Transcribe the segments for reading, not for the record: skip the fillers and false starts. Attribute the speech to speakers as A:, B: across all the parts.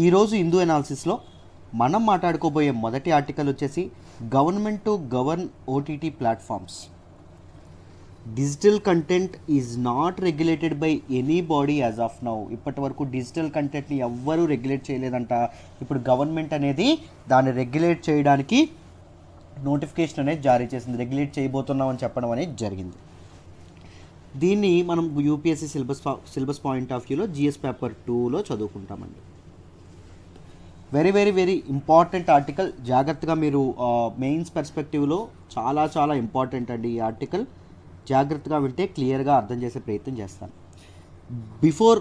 A: ఈరోజు హిందూ ఎనాలిసిస్లో మనం మాట్లాడుకోబోయే మొదటి ఆర్టికల్ వచ్చేసి government to govern OTT platforms. Digital content is not regulated by any body as of now. ఇప్పటి వరకు డిజిటల్ కంటెంట్ని ఎవ్వరూ రెగ్యులేట్ చేయలేదంట. ఇప్పుడు గవర్నమెంట్ అనేది దాన్ని రెగ్యులేట్ చేయడానికి నోటిఫికేషన్ అనేది జారీ చేసింది. రెగ్యులేట్ చేయబోతున్నామని చెప్పడం అనేది జరిగింది. దీన్ని మనం యూపీఎస్సీ సిలబస్ పాయింట్ ఆఫ్ వ్యూలో జిఎస్ పేపర్ 2లో చదువుకుంటామండి. Very very very important article. జాగ్రత్తగా మీరు మెయిన్స్ పర్స్పెక్టివ్లో చాలా ఇంపార్టెంట్ అండి ఈ ఆర్టికల్. జాగ్రత్తగా వింటే క్లియర్గా అర్థం చేసే ప్రయత్నం చేస్తాను. Before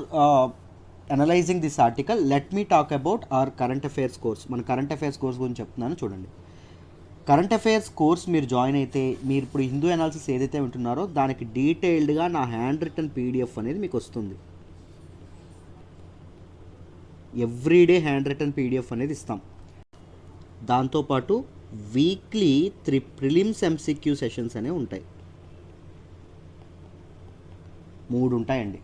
A: analysing this article let me talk about our current affairs course. మన కరెంట్ అఫైర్స్ కోర్స్ గురించి చెప్తున్నాను చూడండి. కరెంట్ అఫైర్స్ కోర్స్ మీరు జాయిన్ అయితే మీరు ఇప్పుడు హిందూ అనాలిసిస్ ఏదైతే వింటున్నారో దానికి డీటెయిల్డ్గా నా హ్యాండ్ రిటన్ పీడిఎఫ్ అనేది మీకు వస్తుంది. ఎవ్రీడే హ్యాండ్ రిటన్ పీడిఎఫ్ అనేది ఇస్తాం. దాంతోపాటు వీక్లీ 3 ప్రిలిమ్స్ ఎంసీక్యూ సెషన్స్ అనేవి ఉంటాయి. 3 ఉంటాయండి.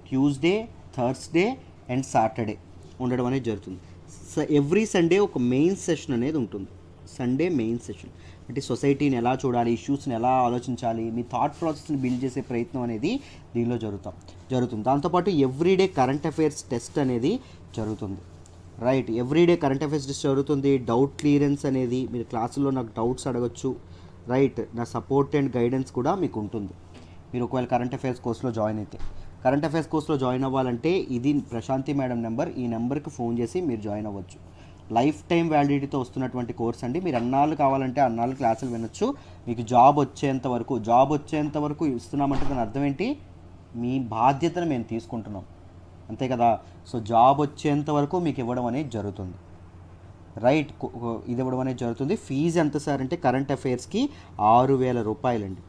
A: ట్యూస్డే, థర్స్డే అండ్ సాటర్డే ఉండడం అనేది జరుగుతుంది. ఎవ్రీ సండే ఒక మెయిన్ సెషన్ అనేది ఉంటుంది. సండే మెయిన్ సెషన్ అంటే సొసైటీని ఎలా చూడాలి, ఇష్యూస్ని ఎలా ఆలోచించాలి, మీ థాట్ ప్రాసెస్ని బిల్డ్ చేసే ప్రయత్నం అనేది దీనిలో జరుగుతుంది. దాంతోపాటు ఎవ్రీడే కరెంట్ అఫైర్స్ టెస్ట్ అనేది జరుగుతుంది. Right, everyday current affairs test జరుగుతుంది. డౌట్ క్లియరెన్స్ అనేది మీరు క్లాసుల్లో నాకు డౌట్స్ అడగచ్చు. రైట్, నా సపోర్ట్ అండ్ గైడెన్స్ కూడా మీకు ఉంటుంది. మీరు ఒకవేళ కరెంట్ అఫైర్స్ కోర్స్లో జాయిన్ అయితే, కరెంట్ అఫైర్స్ కోర్స్లో జాయిన్ అవ్వాలంటే ఇది ప్రశాంతి మేడం నెంబర్, ఈ నెంబర్కి ఫోన్ చేసి మీరు జాయిన్ అవ్వచ్చు. లైఫ్ టైం వ్యాలిడిటీతో వస్తున్నటువంటి కోర్స్ అండి. మీరు అన్నాళ్ళు కావాలంటే అన్నాళ్ళు క్లాసులు వినొచ్చు. మీకు జాబ్ వచ్చేంత వరకు ఇస్తున్నామంటే దాని అర్థం ఏంటి? మీ బాధ్యతను మేము తీసుకుంటున్నాం, అంతే కదా. సో జాబ్ వచ్చేంత వరకు మీకు ఇవ్వడం అనేది జరుగుతుంది. రైట్, ఇది ఇవ్వడం అనేది జరుగుతుంది. ఫీజు ఎంత సార్ అంటే కరెంట్ అఫైర్స్కి 6,000 రూపాయలండి.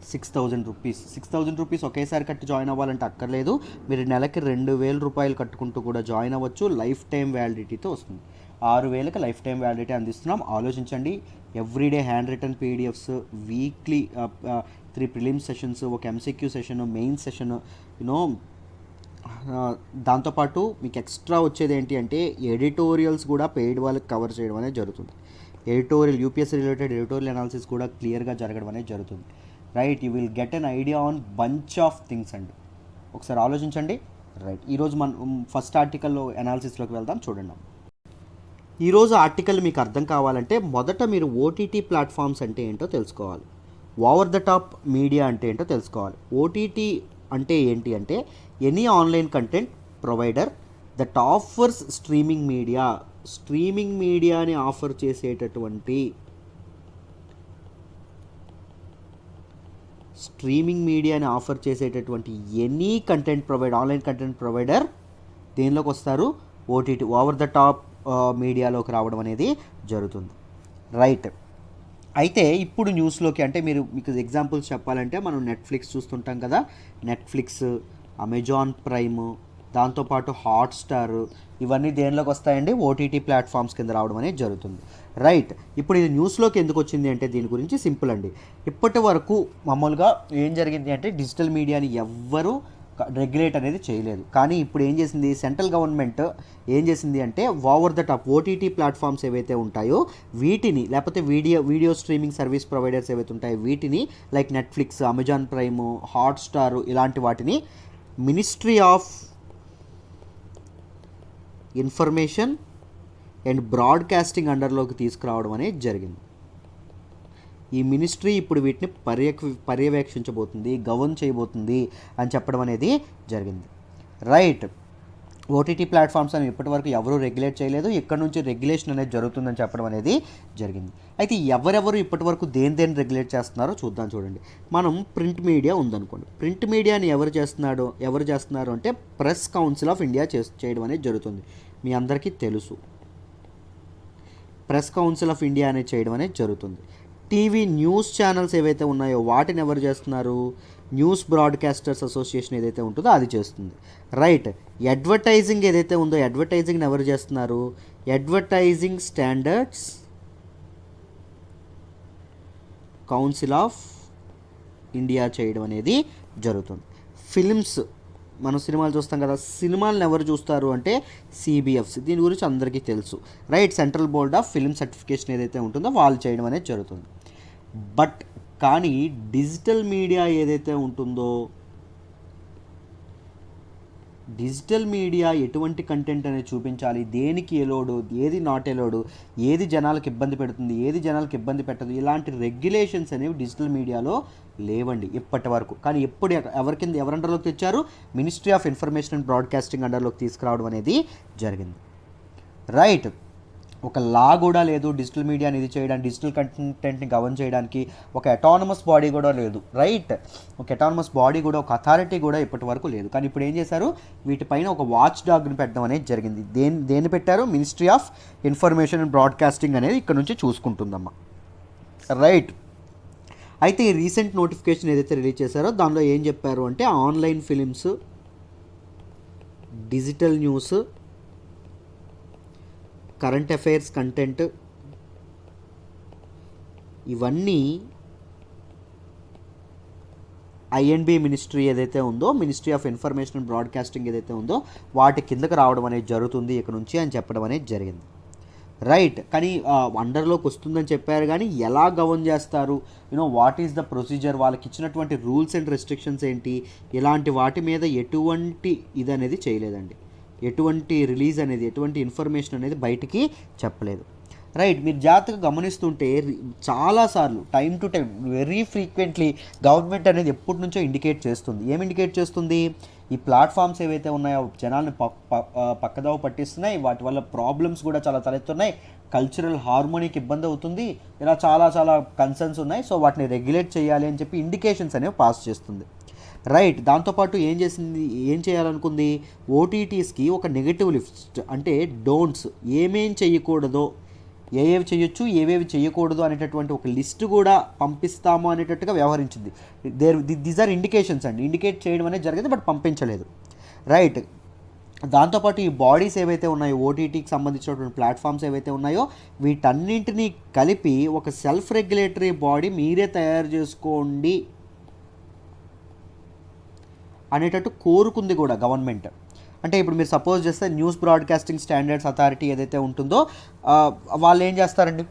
A: 6,000 రూపీస్ ఒకేసారి కట్టి జాయిన్ అవ్వాలంటే అక్కర్లేదు. మీరు నెలకి 2,000 రూపాయలు కట్టుకుంటూ కూడా జాయిన్ అవ్వచ్చు. లైఫ్ టైం వ్యాలిడిటీతో వస్తుంది. 6,000కి లైఫ్ టైం వ్యాలిడిటీ అందిస్తున్నాం. ఆలోచించండి. Everyday handwritten PDFs, weekly 3 prelims sessions, ఒక MCQ session, main session, you know. దాంతోపాటు మీకు ఎక్స్ట్రా వచ్చేది ఏంటి అంటే ఎడిటోరియల్స్ కూడా పెయిడ్ వాళ్ళకి కవర్ చేయడం అనేది జరుగుతుంది. యూపీఎస్సీ రిలేటెడ్ ఎడిటోరియల్ అనాలిసిస్ కూడా క్లియర్గా జరగడం అనేది జరుగుతుంది. Right, you will get an idea on bunch of things అండి. ఒకసారి ఆలోచించండి. రైట్, ఈరోజు మనం ఫస్ట్ ఆర్టికల్లో అనాలిసిస్లోకి వెళ్దాం. చూడండి, ఈరోజు ఆర్టికల్ మీకు అర్థం కావాలంటే మొదట మీరు ఓటీటీ ప్లాట్ఫామ్స్ అంటే ఏంటో తెలుసుకోవాలి. ఓవర్ ద టాప్ మీడియా అంటే ఏంటో తెలుసుకోవాలి. ఓటీటీ అంటే ఏంటి అంటే any online content provider that offers streaming మీడియాని ఆఫర్ చేసేటటువంటి any content provider, online content provider దేనిలోకి వస్తారు? ఓటీటీ, ఓవర్ ద టాప్ మీడియాలోకి రావడం అనేది జరుగుతుంది. రైట్, అయితే ఇప్పుడు న్యూస్లోకి అంటే మీకు ఎగ్జాంపుల్స్ చెప్పాలంటే మనం నెట్ఫ్లిక్స్ చూస్తుంటాం కదా. నెట్ఫ్లిక్స్, అమెజాన్ ప్రైమ్, దాంతోపాటు హాట్స్టార్, ఇవన్నీ దేనిలోకి వస్తాయండి? ఓటీటీ ప్లాట్ఫామ్స్ కింద రావడం అనేది జరుగుతుంది. రైట్, ఇప్పుడు ఇది న్యూస్లోకి ఎందుకు వచ్చింది అంటే దీని గురించి సింపుల్ అండి. ఇప్పటి వరకు మామూలుగా ఏం జరిగింది అంటే డిజిటల్ మీడియాని ఎవ్వరూ రెగ్యులేట్ అనేది చేయలేదు. కానీ ఇప్పుడు ఏం చేసింది సెంట్రల్ గవర్నమెంట్ ఏం చేసింది అంటే over the top OTT platforms ఏవైతే ఉంటాయో వీటిని, లేకపోతే వీడియో స్ట్రీమింగ్ సర్వీస్ ప్రొవైడర్స్ ఏవైతే ఉంటాయో వీటిని, like Netflix, Amazon Prime, Hotstar, ఇలాంటి వాటిని Ministry of Information and Broadcasting అండర్లోకి తీసుకురావడం అనేది జరిగింది. ఈ మినిస్ట్రీ ఇప్పుడు వీటిని పర్యవేక్షించబోతుంది, గవర్న్ చేయబోతుంది అని చెప్పడం అనేది జరిగింది. రైట్, ఓటీటీ ప్లాట్ఫామ్స్ అని ఇప్పటివరకు ఎవరూ రెగ్యులేట్ చేయలేదు. ఇక్కడ నుంచి రెగ్యులేషన్ అనేది జరుగుతుందని చెప్పడం అనేది జరిగింది. అయితే ఎవరెవరు ఇప్పటివరకు దేని రెగ్యులేట్ చేస్తున్నారో చూద్దాం. చూడండి, మనం ప్రింట్ మీడియా ఉందనుకోండి. ప్రింట్ మీడియాని ఎవరు చేస్తున్నారు అంటే ప్రెస్ కౌన్సిల్ ఆఫ్ ఇండియా చేయడం అనేది జరుగుతుంది. మీ అందరికీ తెలుసు, ప్రెస్ కౌన్సిల్ ఆఫ్ ఇండియా అనేది చేయడం అనేది జరుగుతుంది. టీవీ న్యూస్ ఛానల్స్ ఏవైతే ఉన్నాయో వాటిని ఎవరు చేస్తున్నారు? న్యూస్ బ్రాడ్కాస్టర్స్ అసోసియేషన్ ఏదైతే ఉంటుందో అది చేస్తుంది. రైట్, అడ్వర్టైజింగ్ ఏదైతే ఉందో అడ్వర్టైజింగ్ని ఎవరు చేస్తున్నారు? Advertising standards council of India చేయడం అనేది జరుగుతుంది. ఫిలిమ్స్, మనం సినిమాలు చూస్తాం కదా, సినిమాలను ఎవరు చూస్తారు అంటే సిబిఎఫ్సి. దీని గురించి అందరికీ తెలుసు, right. Central board of film certification ఏదైతే ఉంటుందో వాళ్ళు చేయడం అనేది జరుగుతుంది. బట్ కానీ డిజిటల్ మీడియా ఏదైతే ఉంటుందో, డిజిటల్ మీడియా ఎటువంటి కంటెంట్ అనేది చూపించాలి, దేనికి ఎలోడు, ఏది నాట్ ఎలోడు, ఏది జనాలకు ఇబ్బంది పెడుతుంది, ఏది జనాలకు ఇబ్బంది పెట్టదు, ఇలాంటి రెగ్యులేషన్స్ అనేవి డిజిటల్ మీడియాలో లేవండి ఇప్పటి వరకు. కానీ ఎప్పుడు ఎవరి అండర్లోకి తెచ్చారు? Ministry of Information and Broadcasting అండర్లోకి తీసుకురావడం అనేది జరిగింది, రైట్. ఒక లా కూడా లేదు డిజిటల్ మీడియాని ఇది చేయడానికి, డిజిటల్ కంటెంట్ని గవర్న్ చేయడానికి ఒక అటానమస్ బాడీ కూడా లేదు, రైట్. ఒక అటానమస్ బాడీ కూడా, ఒక అథారిటీ కూడా ఇప్పటి వరకు లేదు. కానీ ఇప్పుడు ఏం చేశారు? వీటిపైన ఒక వాచ్ డాగ్ని పెట్టడం అనేది జరిగింది. దేన్ని పెట్టారు? Ministry of Information and broadcasting అనేది ఇక్కడ నుంచి చూసుకుంటుందమ్మా, రైట్. అయితే ఈ రీసెంట్ నోటిఫికేషన్ ఏదైతే రిలీజ్ చేశారో దానిలో ఏం చెప్పారు అంటే online films, digital news, current affairs content, ఇవన్నీ ఐఎన్బి మినిస్ట్రీ ఏదైతే ఉందో, ministry of Information and broadcasting ఏదైతే ఉందో వాటి కిందకు రావడం అనేది జరుగుతుంది ఇక్కడ నుంచి అని చెప్పడం అనేది జరిగింది, రైట్. కానీ అండర్లోకి వస్తుందని చెప్పారు, కానీ ఎలా గవర్న్ చేస్తారు, వాట్ ఈస్ ద ప్రొసీజర్, వాళ్ళకి ఇచ్చినటువంటి రూల్స్ అండ్ రెస్ట్రిక్షన్స్ ఏంటి, ఇలాంటి వాటి మీద ఎటువంటి ఇది అనేది చేయలేదండి. ఎటువంటి రిలీజ్ అనేది, ఎటువంటి ఇన్ఫర్మేషన్ అనేది బయటికి చెప్పలేదు, రైట్. మీరు జాగ్రత్తగా గమనిస్తుంటే చాలాసార్లు time to time very frequently government అనేది ఎప్పటి నుంచో ఇండికేట్ చేస్తుంది. ఏం ఇండికేట్ చేస్తుంది? ఈ ప్లాట్ఫామ్స్ ఏవైతే ఉన్నాయో జనాల్ని పక్కదావ పట్టిస్తున్నాయి, వాటి వల్ల ప్రాబ్లమ్స్ కూడా చాలా తలెత్తున్నాయి, కల్చరల్ హార్మోనీకి ఇబ్బంది అవుతుంది, ఇలా చాలా చాలా కన్సర్న్స్ ఉన్నాయి. సో వాటిని రెగ్యులేట్ చేయాలి అని చెప్పి ఇండికేషన్స్ అనేవి పాస్ చేస్తుంది, రైట్. దాంతోపాటు ఏం చేయాలనుకుంది? ఓటీటీస్కి ఒక నెగటివ్ లిస్ట్, అంటే డోంట్స్, ఏమేం చేయకూడదో, ఏవేవి చేయొచ్చు, ఏవేవి చేయకూడదు అనేటటువంటి ఒక లిస్ట్ కూడా పంపిస్తాము అనేటట్టుగా వ్యవహరించింది. దీస్ ఆర్ ఇండికేషన్స్ అండి, ఇండికేట్ చేయడం అనేది జరిగింది, బట్ పంపించలేదు, రైట్. దాంతోపాటు ఈ బాడీస్ ఏవైతే ఉన్నాయో, ఓటీటీకి సంబంధించినటువంటి ప్లాట్ఫామ్స్ ఏవైతే ఉన్నాయో వీటన్నింటినీ కలిపి ఒక సెల్ఫ్ రెగ్యులేటరీ బాడీ మీరే తయారు చేసుకోండి అనేటట్టు కోరుకుంది కూడా గవర్నమెంట్. అంటే ఇప్పుడు మీరు సపోజ్ చేస్తే న్యూస్ బ్రాడ్కాస్టింగ్ స్టాండర్డ్స్ అథారిటీ ఏదైతే ఉంటుందో వాళ్ళు ఏం చేస్తారండి?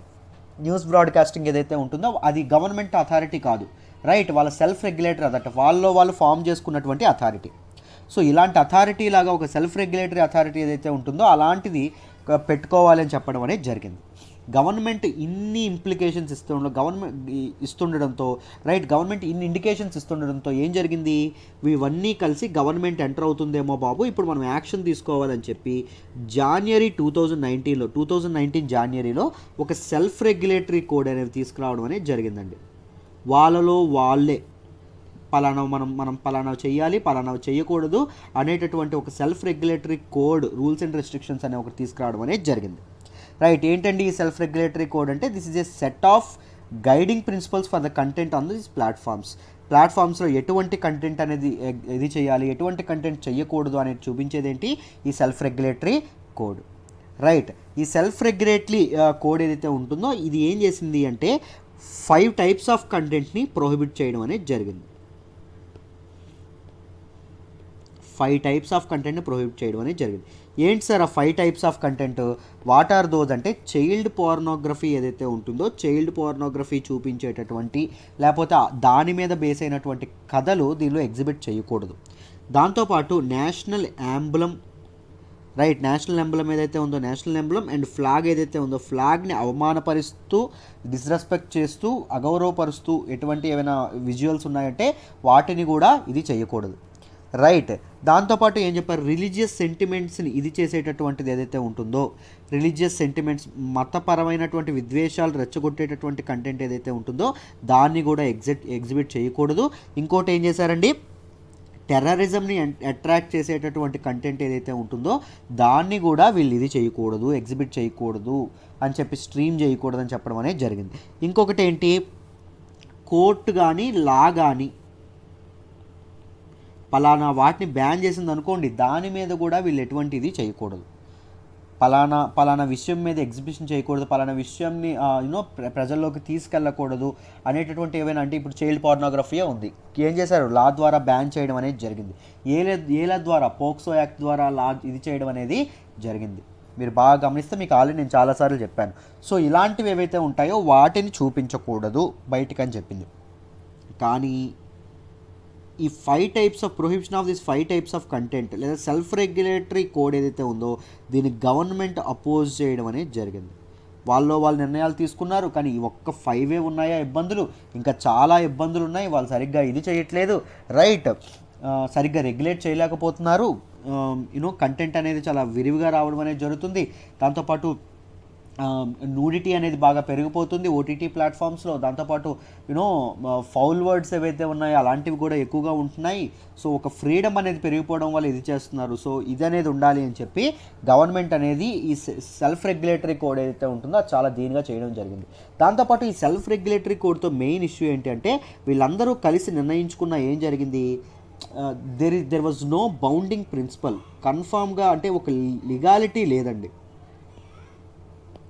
A: న్యూస్ బ్రాడ్కాస్టింగ్ ఏదైతే ఉంటుందో అది గవర్నమెంట్ అథారిటీ కాదు, రైట్. వాళ్ళ సెల్ఫ్ రెగ్యులేటరీ అథారిటీ, వాళ్ళు ఫామ్ చేసుకున్నటువంటి అథారిటీ. సో ఇలాంటి అథారిటీ లాగా ఒక సెల్ఫ్ రెగ్యులేటరీ అథారిటీ ఏదైతే ఉంటుందో అలాంటిది పెట్టుకోవాలని చెప్పడం అనేది జరిగింది. గవర్నమెంట్ ఇన్ని ఇంప్లికేషన్స్ ఇస్తుండడంతో, రైట్, గవర్నమెంట్ ఇన్ని ఇండికేషన్స్ ఇస్తుండడంతో ఏం జరిగింది? ఇవన్నీ కలిసి గవర్నమెంట్ ఎంటర్ అవుతుందేమో బాబు, ఇప్పుడు మనం యాక్షన్ తీసుకోవాలని చెప్పి January 2019 జాన్వరిలో ఒక సెల్ఫ్ రెగ్యులేటరీ కోడ్ అనేది తీసుకురావడం అనేది జరిగిందండి. వాళ్ళలో వాళ్ళే మనం పలానా చేయాలి, పలానా చేయకూడదు అనేటటువంటి ఒక self regulatory code, rules and restrictions అనే ఒకటి తీసుకురావడం అనేది జరిగింది, రైట్. ఏంటండి ఈ సెల్ఫ్ రెగ్యులేటరీ కోడ్ అంటే? This is a set of guiding principles for the content on దిస్ ప్లాట్ఫామ్స్లో ఎటువంటి కంటెంట్ అనేది ఇది చేయాలి, ఎటువంటి కంటెంట్ చేయకూడదు అనేది చూపించేది ఏంటి? ఈ సెల్ఫ్ రెగ్యులేటరీ కోడ్, రైట్. ఈ సెల్ఫ్ రెగ్యులేటరీ కోడ్ ఏదైతే ఉంటుందో ఇది ఏం చేసింది అంటే 5 types ఆఫ్ కంటెంట్ని ప్రొహిబిట్ చేయడం అనేది జరిగింది. 5 types ఆఫ్ కంటెంట్ని ప్రొహిబిట్ చేయడం అనేది జరిగింది. ఏంటి సార్ ఆ 5 types of content? What are those అంటే చైల్డ్ పోర్నోగ్రఫీ ఏదైతే ఉంటుందో, చైల్డ్ పోర్నోగ్రఫీ చూపించేటటువంటి లేకపోతే దాని మీద బేస్ అయినటువంటి కథలు దీనిలో ఎగ్జిబిట్ చేయకూడదు. దాంతోపాటు national emblem, right, national emblem ఏదైతే ఉందో, నేషనల్ ఎంబ్లమ్ అండ్ ఫ్లాగ్ ఏదైతే ఉందో, ఫ్లాగ్ని అవమానపరుస్తూ, డిస్రెస్పెక్ట్ చేస్తూ, అగౌరవపరుస్తూ ఎటువంటి ఏమైనా విజువల్స్ ఉన్నాయంటే వాటిని కూడా ఇది చేయకూడదు, రైట్. దాంతోపాటు ఏం చెప్పారు? రిలీజియస్ సెంటిమెంట్స్ని ఇది చేసేటటువంటిది ఏదైతే ఉంటుందో, రిలీజియస్ సెంటిమెంట్స్, మతపరమైనటువంటి విద్వేషాలు రెచ్చగొట్టేటటువంటి కంటెంట్ ఏదైతే ఉంటుందో దాన్ని కూడా ఎగ్జిబిట్ చేయకూడదు. ఇంకోటి ఏం చేశారండి? టెర్రరిజంని అట్రాక్ట్ చేసేటటువంటి కంటెంట్ ఏదైతే ఉంటుందో దాన్ని కూడా వీళ్ళు ఇది చేయకూడదు, ఎగ్జిబిట్ చేయకూడదు అని చెప్పి, స్ట్రీమ్ చేయకూడదు అని చెప్పడం అనేది జరిగింది. ఇంకొకటి ఏంటి? కోర్టు కానీ లా కానీ పలానా వాటిని బ్యాన్ చేసింది అనుకోండి, దాని మీద కూడా వీళ్ళు ఎటువంటిది చేయకూడదు. పలానా విషయం మీద ఎగ్జిబిషన్ చేయకూడదు, పలానా విషయంని ప్రజల్లోకి తీసుకెళ్ళకూడదు అనేటటువంటి ఏవైనా, అంటే ఇప్పుడు చైల్డ్ పార్నోగ్రఫీయే ఉంది, ఏం చేశారు, లా ద్వారా బ్యాన్ చేయడం అనేది జరిగింది. ఏల ద్వారా, పోక్సో యాక్ట్ ద్వారా లా ఇది చేయడం అనేది జరిగింది. మీరు బాగా గమనిస్తే మీకు ఆల్రెడీ నేను చాలాసార్లు చెప్పాను. సో ఇలాంటివి ఏవైతే ఉంటాయో వాటిని చూపించకూడదు బయటికి అని చెప్పింది. కానీ ఈ 5 types of prohibition of this 5 types of content లేదా సెల్ఫ్ రెగ్యులేటరీ కోడ్ ఏదైతే ఉందో దీన్ని గవర్నమెంట్ అపోజ్ చేయడం అనేది జరిగింది. వాళ్ళు నిర్ణయాలు తీసుకున్నారు, కానీ ఈ ఒక్క 5 ఉన్నాయా ఇబ్బందులు, ఇంకా చాలా ఇబ్బందులు ఉన్నాయి. వాళ్ళు సరిగ్గా ఇది చేయట్లేదు, రైట్, సరిగ్గా రెగ్యులేట్ చేయలేకపోతున్నారు. కంటెంట్ అనేది చాలా విరివిగా రావడం అనేది జరుగుతుంది. దాంతోపాటు నూడిటీ అనేది బాగా పెరిగిపోతుంది ఓటీటీ ప్లాట్ఫామ్స్లో. దాంతోపాటు ఫౌల్ వర్డ్స్ ఏవైతే ఉన్నాయో అలాంటివి కూడా ఎక్కువగా ఉంటున్నాయి. సో ఒక ఫ్రీడమ్ అనేది పెరిగిపోవడం వల్ల ఇది చేస్తున్నారు. సో ఇది అనేది ఉండాలి అని చెప్పి గవర్నమెంట్ అనేది ఈ సెల్ఫ్ రెగ్యులేటరీ కోడ్ ఏదైతే ఉంటుందో అది చాలా దీనిగా చేయడం జరిగింది. దాంతోపాటు ఈ సెల్ఫ్ రెగ్యులేటరీ కోడ్తో మెయిన్ ఇష్యూ ఏంటి అంటే వీళ్ళందరూ కలిసి నిర్ణయించుకున్న ఏం జరిగింది, there was no bounding principle. కన్ఫామ్గా అంటే ఒక లీగాలిటీ లేదండి,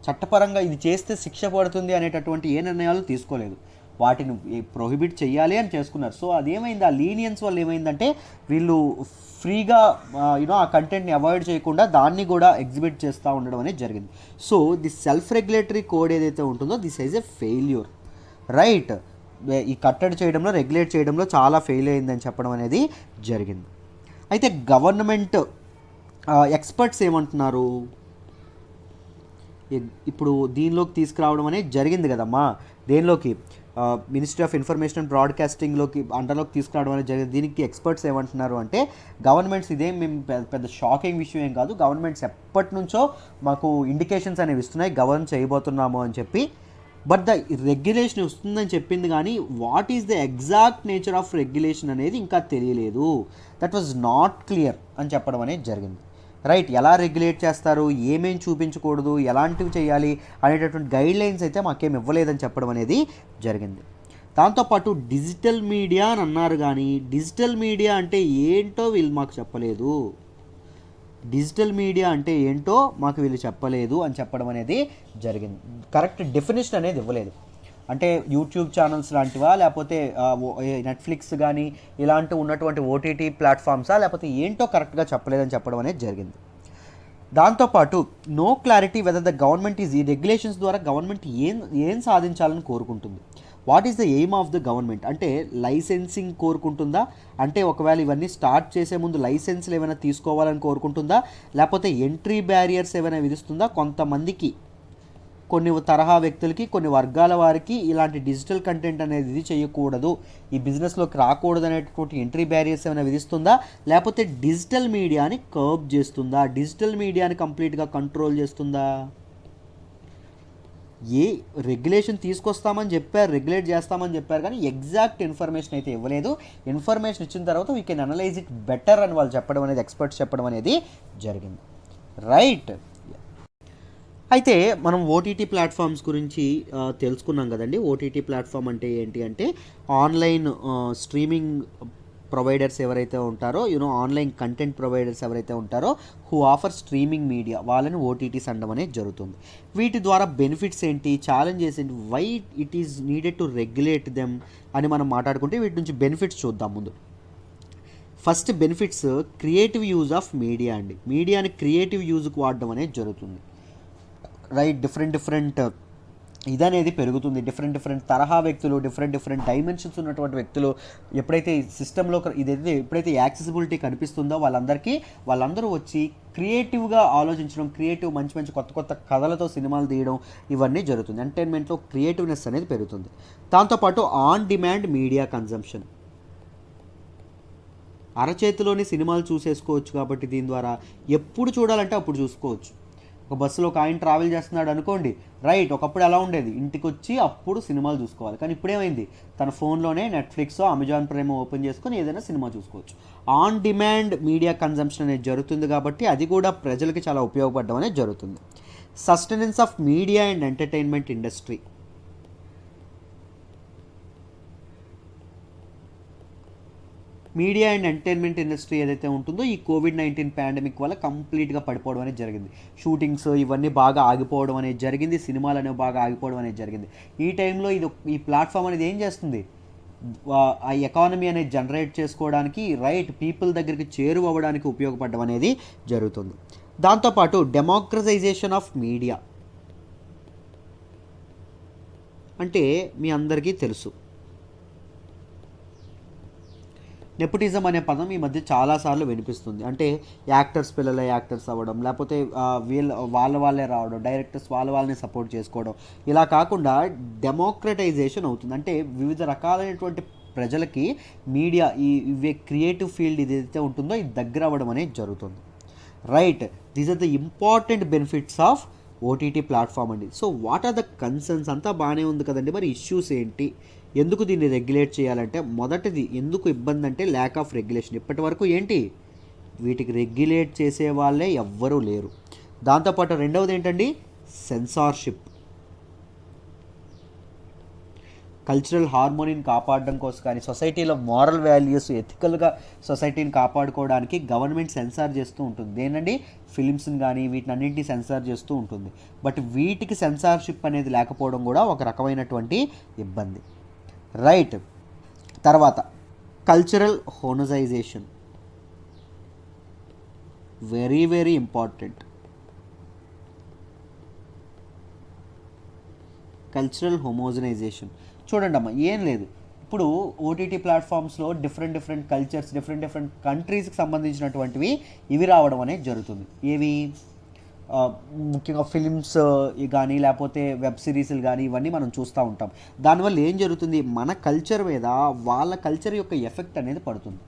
A: చట్టపరంగా ఇది చేస్తే శిక్ష పడుతుంది అనేటటువంటి ఏ నిర్ణయాలు తీసుకోలేదు. వాటిని ప్రొహిబిట్ చేయాలి అని చేసుకున్నారు. సో అదేమైంది, ఆ లీనియన్స్ వల్ల ఏమైందంటే వీళ్ళు ఫ్రీగా ఆ కంటెంట్ని అవాయిడ్ చేయకుండా దాన్ని కూడా ఎగ్జిబిట్ చేస్తూ ఉండడం అనేది జరిగింది. So the self regulatory code ఏదైతే ఉంటుందో this is a failure, right. ఈ కట్టడి చేయడంలో, రెగ్యులేట్ చేయడంలో చాలా ఫెయిల్ అయిందని చెప్పడం అనేది జరిగింది. అయితే గవర్నమెంట్ ఎక్స్పర్ట్స్ ఏమంటున్నారు, ఇప్పుడు దీనిలోకి తీసుకురావడం అనేది జరిగింది కదమ్మా, దేనిలోకి, మినిస్ట్రీ ఆఫ్ ఇన్ఫర్మేషన్ అండ్ బ్రాడ్కాస్టింగ్లోకి అండర్లోకి తీసుకురావడం అనేది జరిగింది. దీనికి ఎక్స్పర్ట్స్ ఏమంటున్నారు అంటే గవర్నమెంట్స్ ఇదేం మేము పెద్ద షాకింగ్ విషయం ఏం కాదు, గవర్నమెంట్స్ ఎప్పటి నుంచో మాకు ఇండికేషన్స్ అనేవి ఇస్తున్నాయి గవర్న్ చేయబోతున్నాము అని చెప్పి. బట్ ద రెగ్యులేషన్ వస్తుందని చెప్పింది కానీ what is the exact nature of regulation అనేది ఇంకా తెలియలేదు, దట్ వాజ్ నాట్ క్లియర్ అని చెప్పడం అనేది జరిగింది, రైట్. ఎలా రెగ్యులేట్ చేస్తారు, ఏమేమి చూపించకూడదు, ఎలాంటివి చేయాలి అనేటటువంటి గైడ్ లైన్స్ అయితే మాకేం ఇవ్వలేదని చెప్పడం అనేది జరిగింది. దాంతోపాటు డిజిటల్ మీడియా అని అన్నారు, కానీ డిజిటల్ మీడియా అంటే ఏంటో వీళ్ళు మాకు చెప్పలేదు, డిజిటల్ మీడియా అంటే ఏంటో మాకు వీళ్ళు చెప్పలేదు అని చెప్పడం అనేది జరిగింది. కరెక్ట్ డెఫినేషన్ అనేది ఇవ్వలేదు. అంటే యూట్యూబ్ ఛానల్స్ లాంటివా, లేకపోతే నెట్ఫ్లిక్స్ కానీ ఇలాంటి ఉన్నటువంటి ఓటీటీ ప్లాట్ఫామ్సా, లేకపోతే ఏంటో కరెక్ట్గా చెప్పలేదని చెప్పడం అనేది జరిగింది. దాంతోపాటు no clarity whether the government is, ఈ రెగ్యులేషన్స్ ద్వారా గవర్నమెంట్ ఏం సాధించాలని కోరుకుంటుంది, what is the aim of the government, అంటే లైసెన్సింగ్ కోరుకుంటుందా, అంటే ఒకవేళ ఇవన్నీ స్టార్ట్ చేసే ముందు లైసెన్స్లు ఏమైనా తీసుకోవాలని కోరుకుంటుందా, లేకపోతే ఎంట్రీ బ్యారియర్స్ ఏమైనా విధిస్తుందా, కొంతమందికి కొన్ని తరహా వ్యక్తులకి కొన్ని వర్గాల వారికి ఇలాంటి డిజిటల్ కంటెంట్ అనేది ఇది చేయకూడదు, ఈ బిజినెస్లోకి రాకూడదు అనేటటువంటి ఎంట్రీ బ్యారియర్స్ ఏమైనా విధిస్తుందా, లేకపోతే డిజిటల్ మీడియాని కర్బ్ చేస్తుందా, డిజిటల్ మీడియాని కంప్లీట్గా కంట్రోల్ చేస్తుందా. ఏ రెగ్యులేషన్ తీసుకొస్తామని చెప్పారు, రెగ్యులేట్ చేస్తామని చెప్పారు, కానీ ఎగ్జాక్ట్ ఇన్ఫర్మేషన్ అయితే ఇవ్వలేదు. ఇన్ఫర్మేషన్ ఇచ్చిన తర్వాత we can analyse it better అని వాళ్ళు చెప్పడం అనేది, ఎక్స్పర్ట్స్ చెప్పడం అనేది జరిగింది, రైట్. అయితే మనం ఓటీటీ ప్లాట్ఫామ్స్ గురించి తెలుసుకున్నాం కదండి. ఓటీటీ ప్లాట్ఫామ్ అంటే ఏంటి అంటే ఆన్లైన్ స్ట్రీమింగ్ ప్రొవైడర్స్ ఎవరైతే ఉంటారో, ఆన్లైన్ కంటెంట్ ప్రొవైడర్స్ ఎవరైతే ఉంటారో హూ ఆఫర్ స్ట్రీమింగ్ మీడియా, వాళ్ళని ఓటీటీస్ అనడం అనేది జరుగుతుంది. వీటి ద్వారా బెనిఫిట్స్ ఏంటి, ఛాలెంజెస్ ఏంటి, why it is needed to regulate them అని మనం మాట్లాడుకుంటే వీటి నుంచి బెనిఫిట్స్ చూద్దాం ముందు. First benefits creative use of media అండి. మీడియాని క్రియేటివ్ యూజ్కి వాడడం అనేది జరుగుతుంది, రైట్. డిఫరెంట్ ఇదనేది పెరుగుతుంది. డిఫరెంట్ తరహా వ్యక్తులు, డిఫరెంట్ డైమెన్షన్స్ ఉన్నటువంటి వ్యక్తులు ఎప్పుడైతే ఈ సిస్టంలో ఇదైతే ఎప్పుడైతే యాక్సెసిబిలిటీ కనిపిస్తుందో వాళ్ళందరూ వచ్చి క్రియేటివ్గా ఆలోచించడం, మంచి కొత్త కథలతో సినిమాలు తీయడం ఇవన్నీ జరుగుతుంది. ఎంటర్టైన్మెంట్లో క్రియేటివ్నెస్ అనేది పెరుగుతుంది. దాంతోపాటు ఆన్ డిమాండ్ మీడియా కన్జంప్షన్, అరచేతిలోని సినిమాలు చూసేసుకోవచ్చు కాబట్టి దీని ద్వారా ఎప్పుడు చూడాలంటే అప్పుడు చూసుకోవచ్చు. ఒక బస్సులో ఒక ఆయన ట్రావెల్ చేస్తున్నాడు అనుకోండి, రైట్, ఒకప్పుడు ఎలా ఉండేది, ఇంటికి వచ్చి అప్పుడు సినిమాలు చూసుకోవాలి, కానీ ఇప్పుడేమైంది, తన ఫోన్లోనే నెట్ఫ్లిక్స్, అమెజాన్ ప్రైమ్ ఓపెన్ చేసుకొని ఏదైనా సినిమా చూసుకోవచ్చు. ఆన్ డిమాండ్ మీడియా కన్జంప్షన్ అనేది జరుగుతుంది కాబట్టి అది కూడా ప్రజలకి చాలా ఉపయోగపడడం అనేది జరుగుతుంది. Sustenance of media and entertainment industry, media and entertainment industry ఏదైతే ఉంటుందో ఈ కోవిడ్-19 పాండమిక్ వల్ల కంప్లీట్గా పడిపోవడం అనేది జరిగింది. షూటింగ్స్ ఇవన్నీ బాగా ఆగిపోవడం అనేది జరిగింది. సినిమాలు అనేవి బాగా ఆగిపోవడం అనేది జరిగింది. ఈ టైంలో ఈ ప్లాట్ఫామ్ అనేది ఏం చేస్తుంది, ఆ ఎకానమీ అనేది జనరేట్ చేసుకోవడానికి, రైట్ పీపుల్ దగ్గరికి చేరువవ్వడానికి ఉపయోగపడడం అనేది జరుగుతుంది. దాంతోపాటు డెమోక్రటైజేషన్ ఆఫ్ మీడియా అంటే మీ అందరికీ తెలుసు, నెపోటిజం అనే పదం ఈ మధ్య చాలాసార్లు వినిపిస్తుంది. అంటే యాక్టర్స్ పిల్లలే యాక్టర్స్ అవ్వడం, లేకపోతే వాళ్ళే రావడం, డైరెక్టర్స్ వాళ్ళని సపోర్ట్ చేసుకోవడం, ఇలా కాకుండా డెమోక్రటైజేషన్ అవుతుంది. అంటే వివిధ రకాలైనటువంటి ప్రజలకి మీడియా ఈ క్రియేటివ్ ఫీల్డ్ ఏదైతే ఉంటుందో ఇది దగ్గర అవ్వడం అనేది జరుగుతుంది. Right, these are the important benefits of OTT platform అండి. So what are the concerns? అంతా బాగానే ఉంది కదండి, మరి ఇష్యూస్ ఏంటి, ఎందుకు దీన్ని రెగ్యులేట్ చేయాలంటే, మొదటిది ఎందుకు ఇబ్బంది అంటే ల్యాక్ ఆఫ్ రెగ్యులేషన్. ఇప్పటి వరకు ఏంటి, వీటికి రెగ్యులేట్ చేసే వాళ్ళే ఎవ్వరూ లేరు. దాంతోపాటు రెండవది ఏంటండి, సెన్సార్షిప్. కల్చరల్ హార్మోనీని కాపాడడం కోసం కానీ, సొసైటీలో మారల్ వాల్యూస్ ఎథికల్గా సొసైటీని కాపాడుకోవడానికి గవర్నమెంట్ సెన్సార్ చేస్తూ ఉంటుంది. దేనండి, ఫిలిమ్స్ని కానీ వీటినన్నింటినీ సెన్సార్ చేస్తూ ఉంటుంది. బట్ వీటికి సెన్సార్షిప్ అనేది లేకపోవడం కూడా ఒక రకమైనటువంటి ఇబ్బంది. రైట్, తర్వాత cultural homogenization, very very important. Cultural homogenization చూడండి అమ్మ, ఏం లేదు, ఇప్పుడు ఓటీటీ ప్లాట్ఫామ్స్లో డిఫరెంట్ కల్చర్స్, డిఫరెంట్ కంట్రీస్కి సంబంధించినటువంటివి ఇవి రావడం అనేది జరుగుతుంది. ఏవి, ముఖ్యంగా ఫిలిమ్స్ కానీ లేకపోతే వెబ్ సిరీస్లు కానీ ఇవన్నీ మనం చూస్తూ ఉంటాం. దానివల్ల ఏం జరుగుతుంది, మన కల్చర్ మీద వాళ్ళ కల్చర్ యొక్క ఎఫెక్ట్ అనేది పడుతుంది.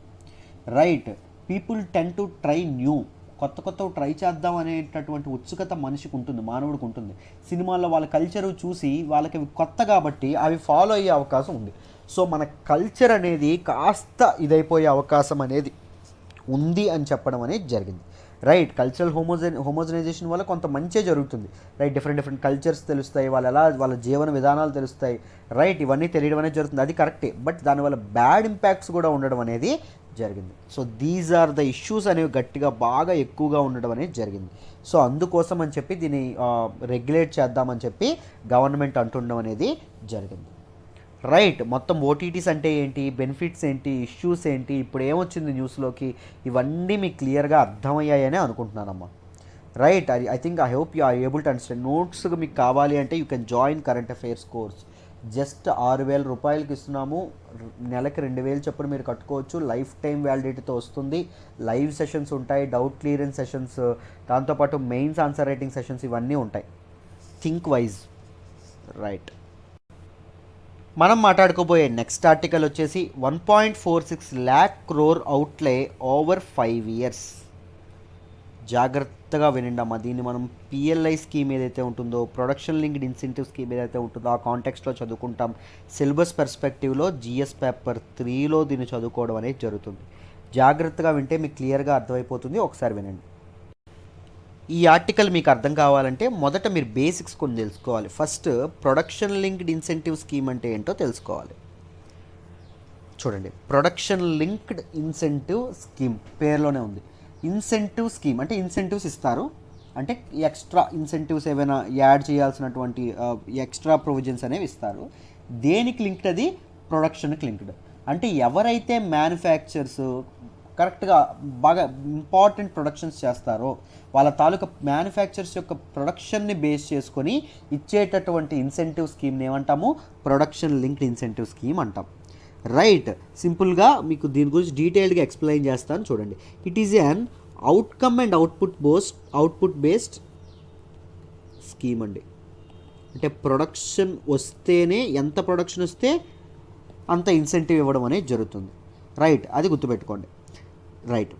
A: Right, people ten to try new, కొత్త ట్రై చేద్దాం అనేటటువంటి ఉత్సుకత మనిషికి ఉంటుంది, మానవుడికి ఉంటుంది. సినిమాల్లో వాళ్ళ కల్చరు చూసి వాళ్ళకి అవి కొత్త కాబట్టి అవి ఫాలో అయ్యే అవకాశం ఉంది. సో మన కల్చర్ అనేది కాస్త ఇదైపోయే అవకాశం అనేది ఉంది అని చెప్పడం అనేది జరిగింది. రైట్, కల్చరల్ హోమోజనైజేషన్ వల్ల కొంత మంచే జరుగుతుంది. రైట్, డిఫరెంట్ కల్చర్స్ తెలుస్తాయి, వాళ్ళ జీవన విధానాలు తెలుస్తాయి. రైట్, ఇవన్నీ తెలియడం అనేది జరుగుతుంది, అది కరెక్టే. బట్ దానివల్ల బ్యాడ్ ఇంపాక్ట్స్ కూడా ఉండడం అనేది జరిగింది. So these are the issues అనేవి గట్టిగా బాగా ఎక్కువగా ఉండడం అనేది జరిగింది. సో అందుకోసం అని చెప్పి దీన్ని రెగ్యులేట్ చేద్దామని చెప్పి గవర్నమెంట్ అంటుండడం అనేది జరిగింది. రైట్, మొత్తం ఓటీటీస్ అంటే ఏంటి, బెనిఫిట్స్ ఏంటి, ఇష్యూస్ ఏంటి, ఇప్పుడు ఏమొచ్చింది న్యూస్లోకి, ఇవన్నీ మీకు క్లియర్గా అర్థమయ్యాయని అనుకుంటున్నానమ్మా. Right, I hope you are able to understand. Notes మీకు కావాలి అంటే you can join current affairs course. Just 6,000 రూపాయలకి ఇస్తున్నాము, నెలకి 2,000 చొప్పున మీరు కట్టుకోవచ్చు. లైఫ్ టైం వ్యాలిడిటీతో వస్తుంది. లైవ్ సెషన్స్ ఉంటాయి, డౌట్ క్లియరెన్స్ సెషన్స్, దాంతోపాటు మెయిన్స్ ఆన్సర్ రైటింగ్ సెషన్స్ ఇవన్నీ ఉంటాయి. Think wise. రైట్, మనం మాట్లాడుకోబోయే నెక్స్ట్ ఆర్టికల్ వచ్చేసి 1.46 lakh crore అవుట్లే ఓవర్ 5 years. జాగ్రత్తగా వినండమ్మా, దీన్ని మనం పిఎల్ఐ స్కీమ్ ఏదైతే ఉంటుందో, ప్రొడక్షన్ లింక్డ్ ఇన్సెంటివ్ స్కీమ్ ఏదైతే ఉంటుందో ఆ కాంటెక్స్ట్లో చదువుకుంటాం. సిలబస్ పర్స్పెక్టివ్లో జిఎస్ పేపర్ 3లో దీన్ని చదువుకోవడం అనేది జరుగుతుంది. జాగ్రత్తగా వింటే మీకు క్లియర్గా అర్థమైపోతుంది, ఒకసారి వినండి. ఈ ఆర్టికల్ మీకు అర్థం కావాలంటే మొదట మీరు బేసిక్స్ కొన్ని తెలుసుకోవాలి. First production linked incentive scheme అంటే ఏంటో తెలుసుకోవాలి. చూడండి, ప్రొడక్షన్ లింక్డ్ ఇన్సెంటివ్ స్కీమ్ పేరులోనే ఉంది. ఇన్సెంటివ్ స్కీమ్ అంటే ఇన్సెంటివ్స్ ఇస్తారు, అంటే ఎక్స్ట్రా ఇన్సెంటివ్స్ ఏవైనా యాడ్ చేయాల్సినటువంటి ఎక్స్ట్రా ప్రొవిజన్స్ అనేవి ఇస్తారు. దేనికి లింక్డ్, అది ప్రొడక్షన్కి లింక్డ్. అంటే ఎవరైతే మ్యానుఫ్యాక్చర్స్ కరెక్ట్గా బాగా ఇంపార్టెంట్ ప్రొడక్షన్స్ చేస్తారో వాళ్ళ తాలూకా మ్యానుఫ్యాక్చర్స్ యొక్క ప్రొడక్షన్ని బేస్ చేసుకొని ఇచ్చేటటువంటి ఇన్సెంటివ్ స్కీమ్ని ఏమంటాము, ప్రొడక్షన్ లింక్డ్ ఇన్సెంటివ్ స్కీమ్ అంటాం. రైట్, సింపుల్గా మీకు దీని గురించి డీటెయిల్డ్గా ఎక్స్ప్లెయిన్ చేస్తాను చూడండి. It is an outcome and output based scheme అండి. అంటే ప్రొడక్షన్ వస్తేనే, ఎంత ప్రొడక్షన్ వస్తే అంత ఇన్సెంటివ్ ఇవ్వడం అనేది జరుగుతుంది. రైట్, అది గుర్తుపెట్టుకోండి. Right,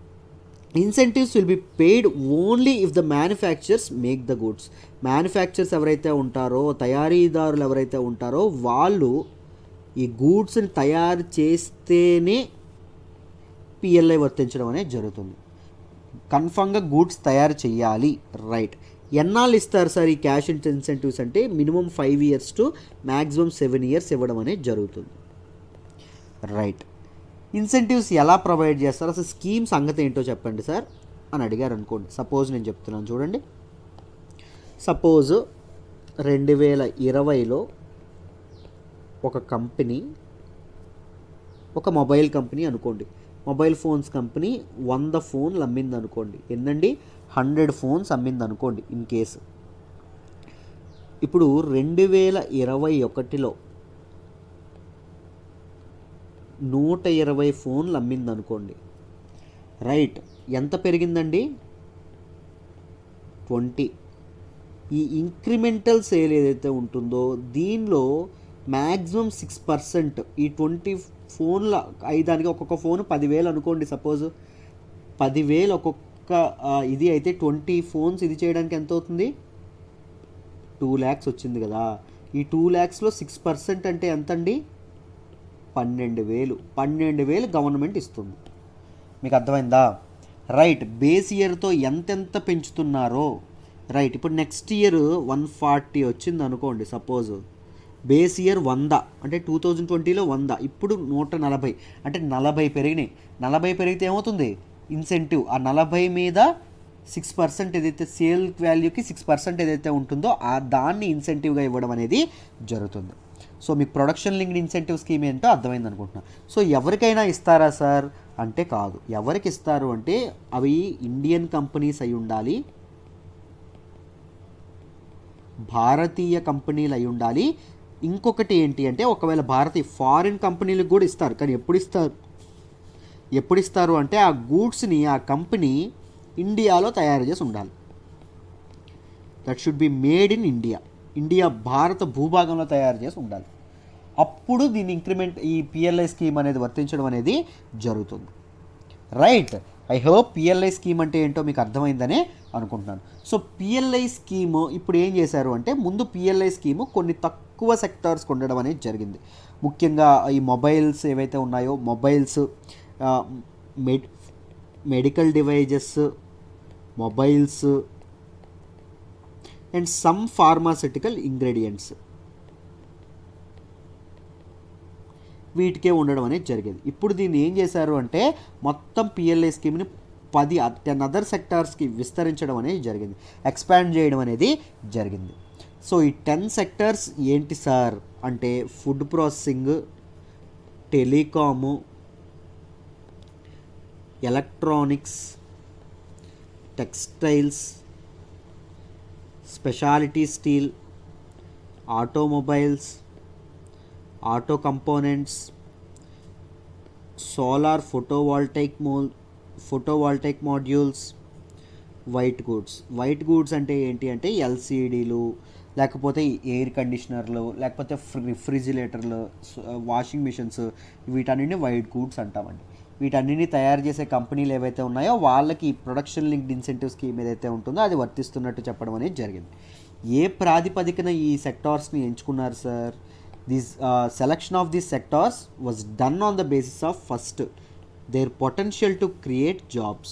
A: incentives will be paid only if the manufacturers make the goods. Manufacturers ఎవరైతే ఉంటారో, తయారీదారులు ఎవరైతే ఉంటారో వాళ్ళు ఈ గూడ్స్ని తయారు చేస్తేనే పిఎల్ఐ వర్తించడం అనేది జరుగుతుంది. కన్ఫామ్గా గూడ్స్ తయారు చేయాలి. రైట్, ఎన్నాళ్ళు ఇస్తారు సార్ ఈ క్యాష్ ఇన్సెంటివ్స్ అంటే minimum 5 years to maximum 7 years ఇవ్వడం అనేది జరుగుతుంది. రైట్, ఇన్సెంటివ్స్ ఎలా ప్రొవైడ్ చేస్తారు, అసలు స్కీమ్ సంగతి ఏంటో చెప్పండి సార్ అని అడిగారు అనుకోండి. సపోజ్ నేను చెప్తున్నాను చూడండి. సపోజ్ 2020లో ఒక కంపెనీ, ఒక మొబైల్ కంపెనీ అనుకోండి, మొబైల్ ఫోన్స్ కంపెనీ 100 ఫోన్లు అమ్మింది అనుకోండి. ఏందండి, 100 ఫోన్స్ అమ్మింది అనుకోండి ఇన్ కేసు. ఇప్పుడు 2021లో 120 ఫోన్లు అమ్మింది అనుకోండి. రైట్, ఎంత పెరిగిందండి? 20. ఈ ఇంక్రిమెంటల్ సేల్ ఏదైతే ఉంటుందో దీనిలో మ్యాక్సిమం 6%, ఈ 20 ఫోన్ల ఐదానికి ఒక్కొక్క ఫోన్ 10,000 అనుకోండి. సపోజ్ 10,000 ఒక్కొక్క ఇది అయితే 20 ఫోన్స్ ఇది చేయడానికి ఎంత అవుతుంది? 2 lakhs వచ్చింది కదా. ఈ 2 lakhsలో 6% అంటే ఎంత అండి? 12,000 గవర్నమెంట్ ఇస్తుంది. మీకు అర్థమైందా? రైట్, బేస్ ఇయర్తో ఎంతెంత పెంచుతున్నారో. రైట్, ఇప్పుడు నెక్స్ట్ ఇయర్ 140 వచ్చింది అనుకోండి. సపోజ్ బేస్ ఇయర్ 100 అంటే 2020లో 100, ఇప్పుడు 140 అంటే 40 పెరిగినాయి. 40 పెరిగితే ఏమవుతుంది? ఇన్సెంటివ్ ఆ 40 మీద 6% ఏదైతే సేల్ వాల్యూకి 6% ఏదైతే ఉంటుందో దాన్ని ఇన్సెంటివ్గా ఇవ్వడం అనేది జరుగుతుంది. సో మీకు ప్రొడక్షన్ లింక్డ్ ఇన్సెంటివ్ స్కీమ్ ఏంటో అర్థమైంది అనుకుంటున్నాను. సో ఎవరికైనా ఇస్తారా సార్ అంటే కాదు. ఎవరికి ఇస్తారు అంటే అవి ఇండియన్ కంపెనీస్ అయి ఉండాలి, భారతీయ కంపెనీలు అయి ఉండాలి. ఇంకొకటి ఏంటి అంటే ఒకవేళ ఫారిన్ కంపెనీలకు కూడా ఇస్తారు. కానీ ఎప్పుడు ఇస్తారు అంటే ఆ గూడ్స్ని ఆ కంపెనీ ఇండియాలో తయారు చేసి ఉండాలి. That should be made in India, భారత భూభాగంలో తయారు చేసి ఉండాలి. అప్పుడు దీని ఇంక్రిమెంట్ ఈ పిఎల్ఐ స్కీమ్ అనేది వర్తించడం అనేది జరుగుతుంది. Right, I hope PLI scheme అంటే ఏంటో మీకు అర్థమైందనే అనుకుంటున్నాను. సో పిఎల్ఐ స్కీము ఇప్పుడు ఏం చేశారు అంటే, ముందు పిఎల్ఐ స్కీము కొన్ని తక్కువ సెక్టార్స్కి ఉండడం అనేది జరిగింది. ముఖ్యంగా ఈ మొబైల్స్ ఏవైతే ఉన్నాయో, mobiles, medical devices, mobiles and some pharmaceutical ingredients, వీటికే ఉండడం అనేది జరిగేది. ఇప్పుడు దీన్ని ఏం చేశారు అంటే మొత్తం పిఎల్ఐ స్కీమ్ని 10 అదర్ సెక్టార్స్కి విస్తరించడం అనేది జరిగింది, ఎక్స్పాండ్ చేయడం అనేది జరిగింది. సో ఈ 10 సెక్టార్స్ ఏంటి సార్ అంటే food processing, telecom, electronics, textiles, specialty steel, automobiles, auto components, solar photovoltaic modules, white goods అంటే ఏంటి అంటే ఎల్సిడీలు, లేకపోతే ఎయిర్ కండిషనర్లు, లేకపోతే రిఫ్రిజిరేటర్లు, వాషింగ్ మిషన్స్, వీటన్నిటిని వైట్ గూడ్స్ అంటామండి. వీటన్నిటిని తయారు చేసే కంపెనీలు ఏవైతే ఉన్నాయో వాళ్ళకి ప్రొడక్షన్ లింక్డ్ ఇన్సెంటివ్ స్కీమ్ ఏదైతే ఉంటుందో అది వర్తిస్తున్నట్టు చెప్పడం అనేది జరిగింది. ఏ ప్రాతిపదికన ఈ సెక్టార్స్ని ఎంచుకున్నారు sir? This selection of these sectors was done on the basis of first their potential to create jobs.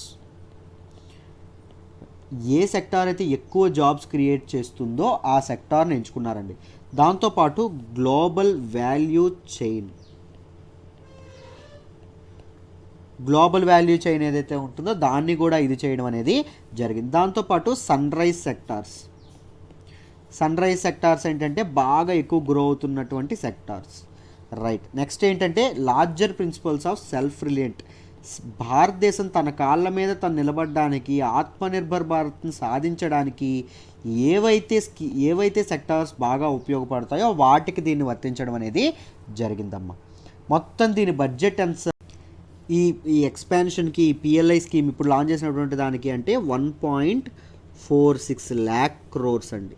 A: A sector అయితే ఎక్కువ జాబ్స్ క్రియేట్ చేస్తుందో ఆ సెక్టార్ని ఎంచుకున్నారండి. దాంతోపాటు గ్లోబల్ వాల్యూ చైన్ ఏదైతే ఉంటుందో దాన్ని కూడా ఇది చేయడం అనేది జరిగింది. దాంతోపాటు సన్ రైజ్ సెక్టార్స్ ఏంటంటే బాగా ఎక్కువ గ్రో అవుతున్నటువంటి సెక్టార్స్. రైట్, నెక్స్ట్ ఏంటంటే larger principles of self reliant. భారతదేశం తన కాళ్ళ మీద తను నిలబడడానికి, ఆత్మనిర్భర్ భారత్ని సాధించడానికి ఏవైతే సెక్టార్స్ బాగా ఉపయోగపడతాయో వాటికి దీన్ని వర్తించడం అనేది జరిగిందమ్మా. మొత్తం దీని బడ్జెట్ ఎంత ఈ ఎక్స్పాన్షన్కి, ఈ పిఎల్ఐ స్కీమ్ ఇప్పుడు లాంచ్ చేసినటువంటి దానికి అంటే 1.46 lakh crores అండి.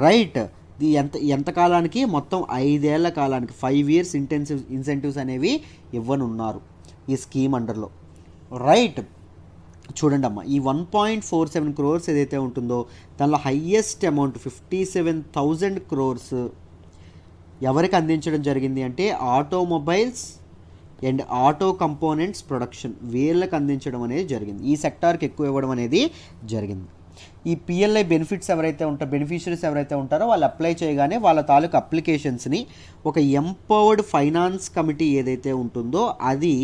A: రైట్, ఎంత కాలానికి? మొత్తం 5 ఏళ్ల కాలానికి 5 years ఇన్సెంటివ్స్ అనేవి ఇవ్వనున్నారు ఈ స్కీమ్ అండర్లో. రైట్, చూడండి అమ్మా, ఈ 1.47 crores ఏదైతే ఉంటుందో దానిలో హయ్యెస్ట్ అమౌంట్ 57,000 crores ఎవరికి అందించడం జరిగింది అంటే automobiles and auto components production, వీళ్ళకి అందించడం అనేది జరిగింది. ఈ సెక్టార్కి ఎక్కువ ఇవ్వడం అనేది జరిగింది. ఈ పిఎల్ఐ బెనిఫిట్స్ ఎవరైతే ఉంటారో, బెనిఫిషరీస్ ఎవరైతే ఉంటారో వాళ్ళు అప్లై చేయగానే వాళ్ళ తాలూకు అప్లికేషన్స్ని ఒక ఎంపవర్డ్ ఫైనాన్స్ కమిటీ ఏదైతే ఉంటుందో అది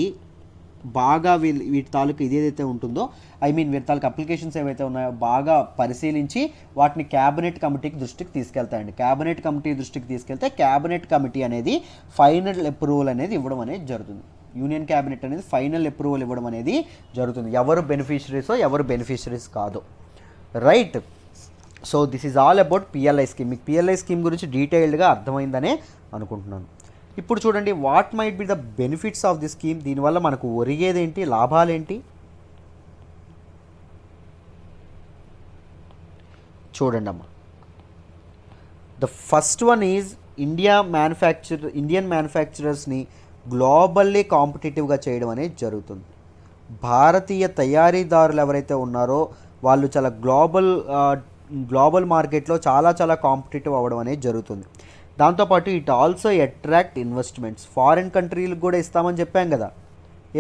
A: బాగా వీటి తాలూకు ఇదేదైతే ఉంటుందో వీటి తాలూకు అప్లికేషన్స్ ఏవైతే ఉన్నాయో బాగా పరిశీలించి వాటిని క్యాబినెట్ కమిటీకి దృష్టికి తీసుకెళ్తాయండి. క్యాబినెట్ కమిటీ దృష్టికి తీసుకెళ్తే క్యాబినెట్ కమిటీ అనేది ఫైనల్ అప్రూవల్ అనేది ఇవ్వడం అనేది జరుగుతుంది. యూనియన్ క్యాబినెట్ అనేది ఫైనల్ అప్రూవల్ ఇవ్వడం అనేది జరుగుతుంది, ఎవరు బెనిఫిషరీసో ఎవరు బెనిఫిషరీస్ కాదో. Right. So this is all about PLI scheme. మీకు పిఎల్ఐ స్కీమ్ గురించి డీటెయిల్డ్గా అర్థమైందనే అనుకుంటున్నాను. ఇప్పుడు చూడండి, what might be the benefits of the scheme. దీనివల్ల మనకు ఒరిగేదేంటి, లాభాలేంటి చూడండి అమ్మా. The first one is Indian మ్యానుఫ్యాక్చరర్స్ని గ్లోబల్లీ కాంపిటేటివ్గా చేయడం అనేది జరుగుతుంది. భారతీయ తయారీదారులు ఎవరైతే ఉన్నారో వాళ్ళు చాలా గ్లోబల్ మార్కెట్లో చాలా కాంపిటేటివ్ అవ్వడం అనేది జరుగుతుంది. దాంతోపాటు it also attract investments. Foreign కంట్రీలకు కూడా ఇస్తామని చెప్పాం కదా.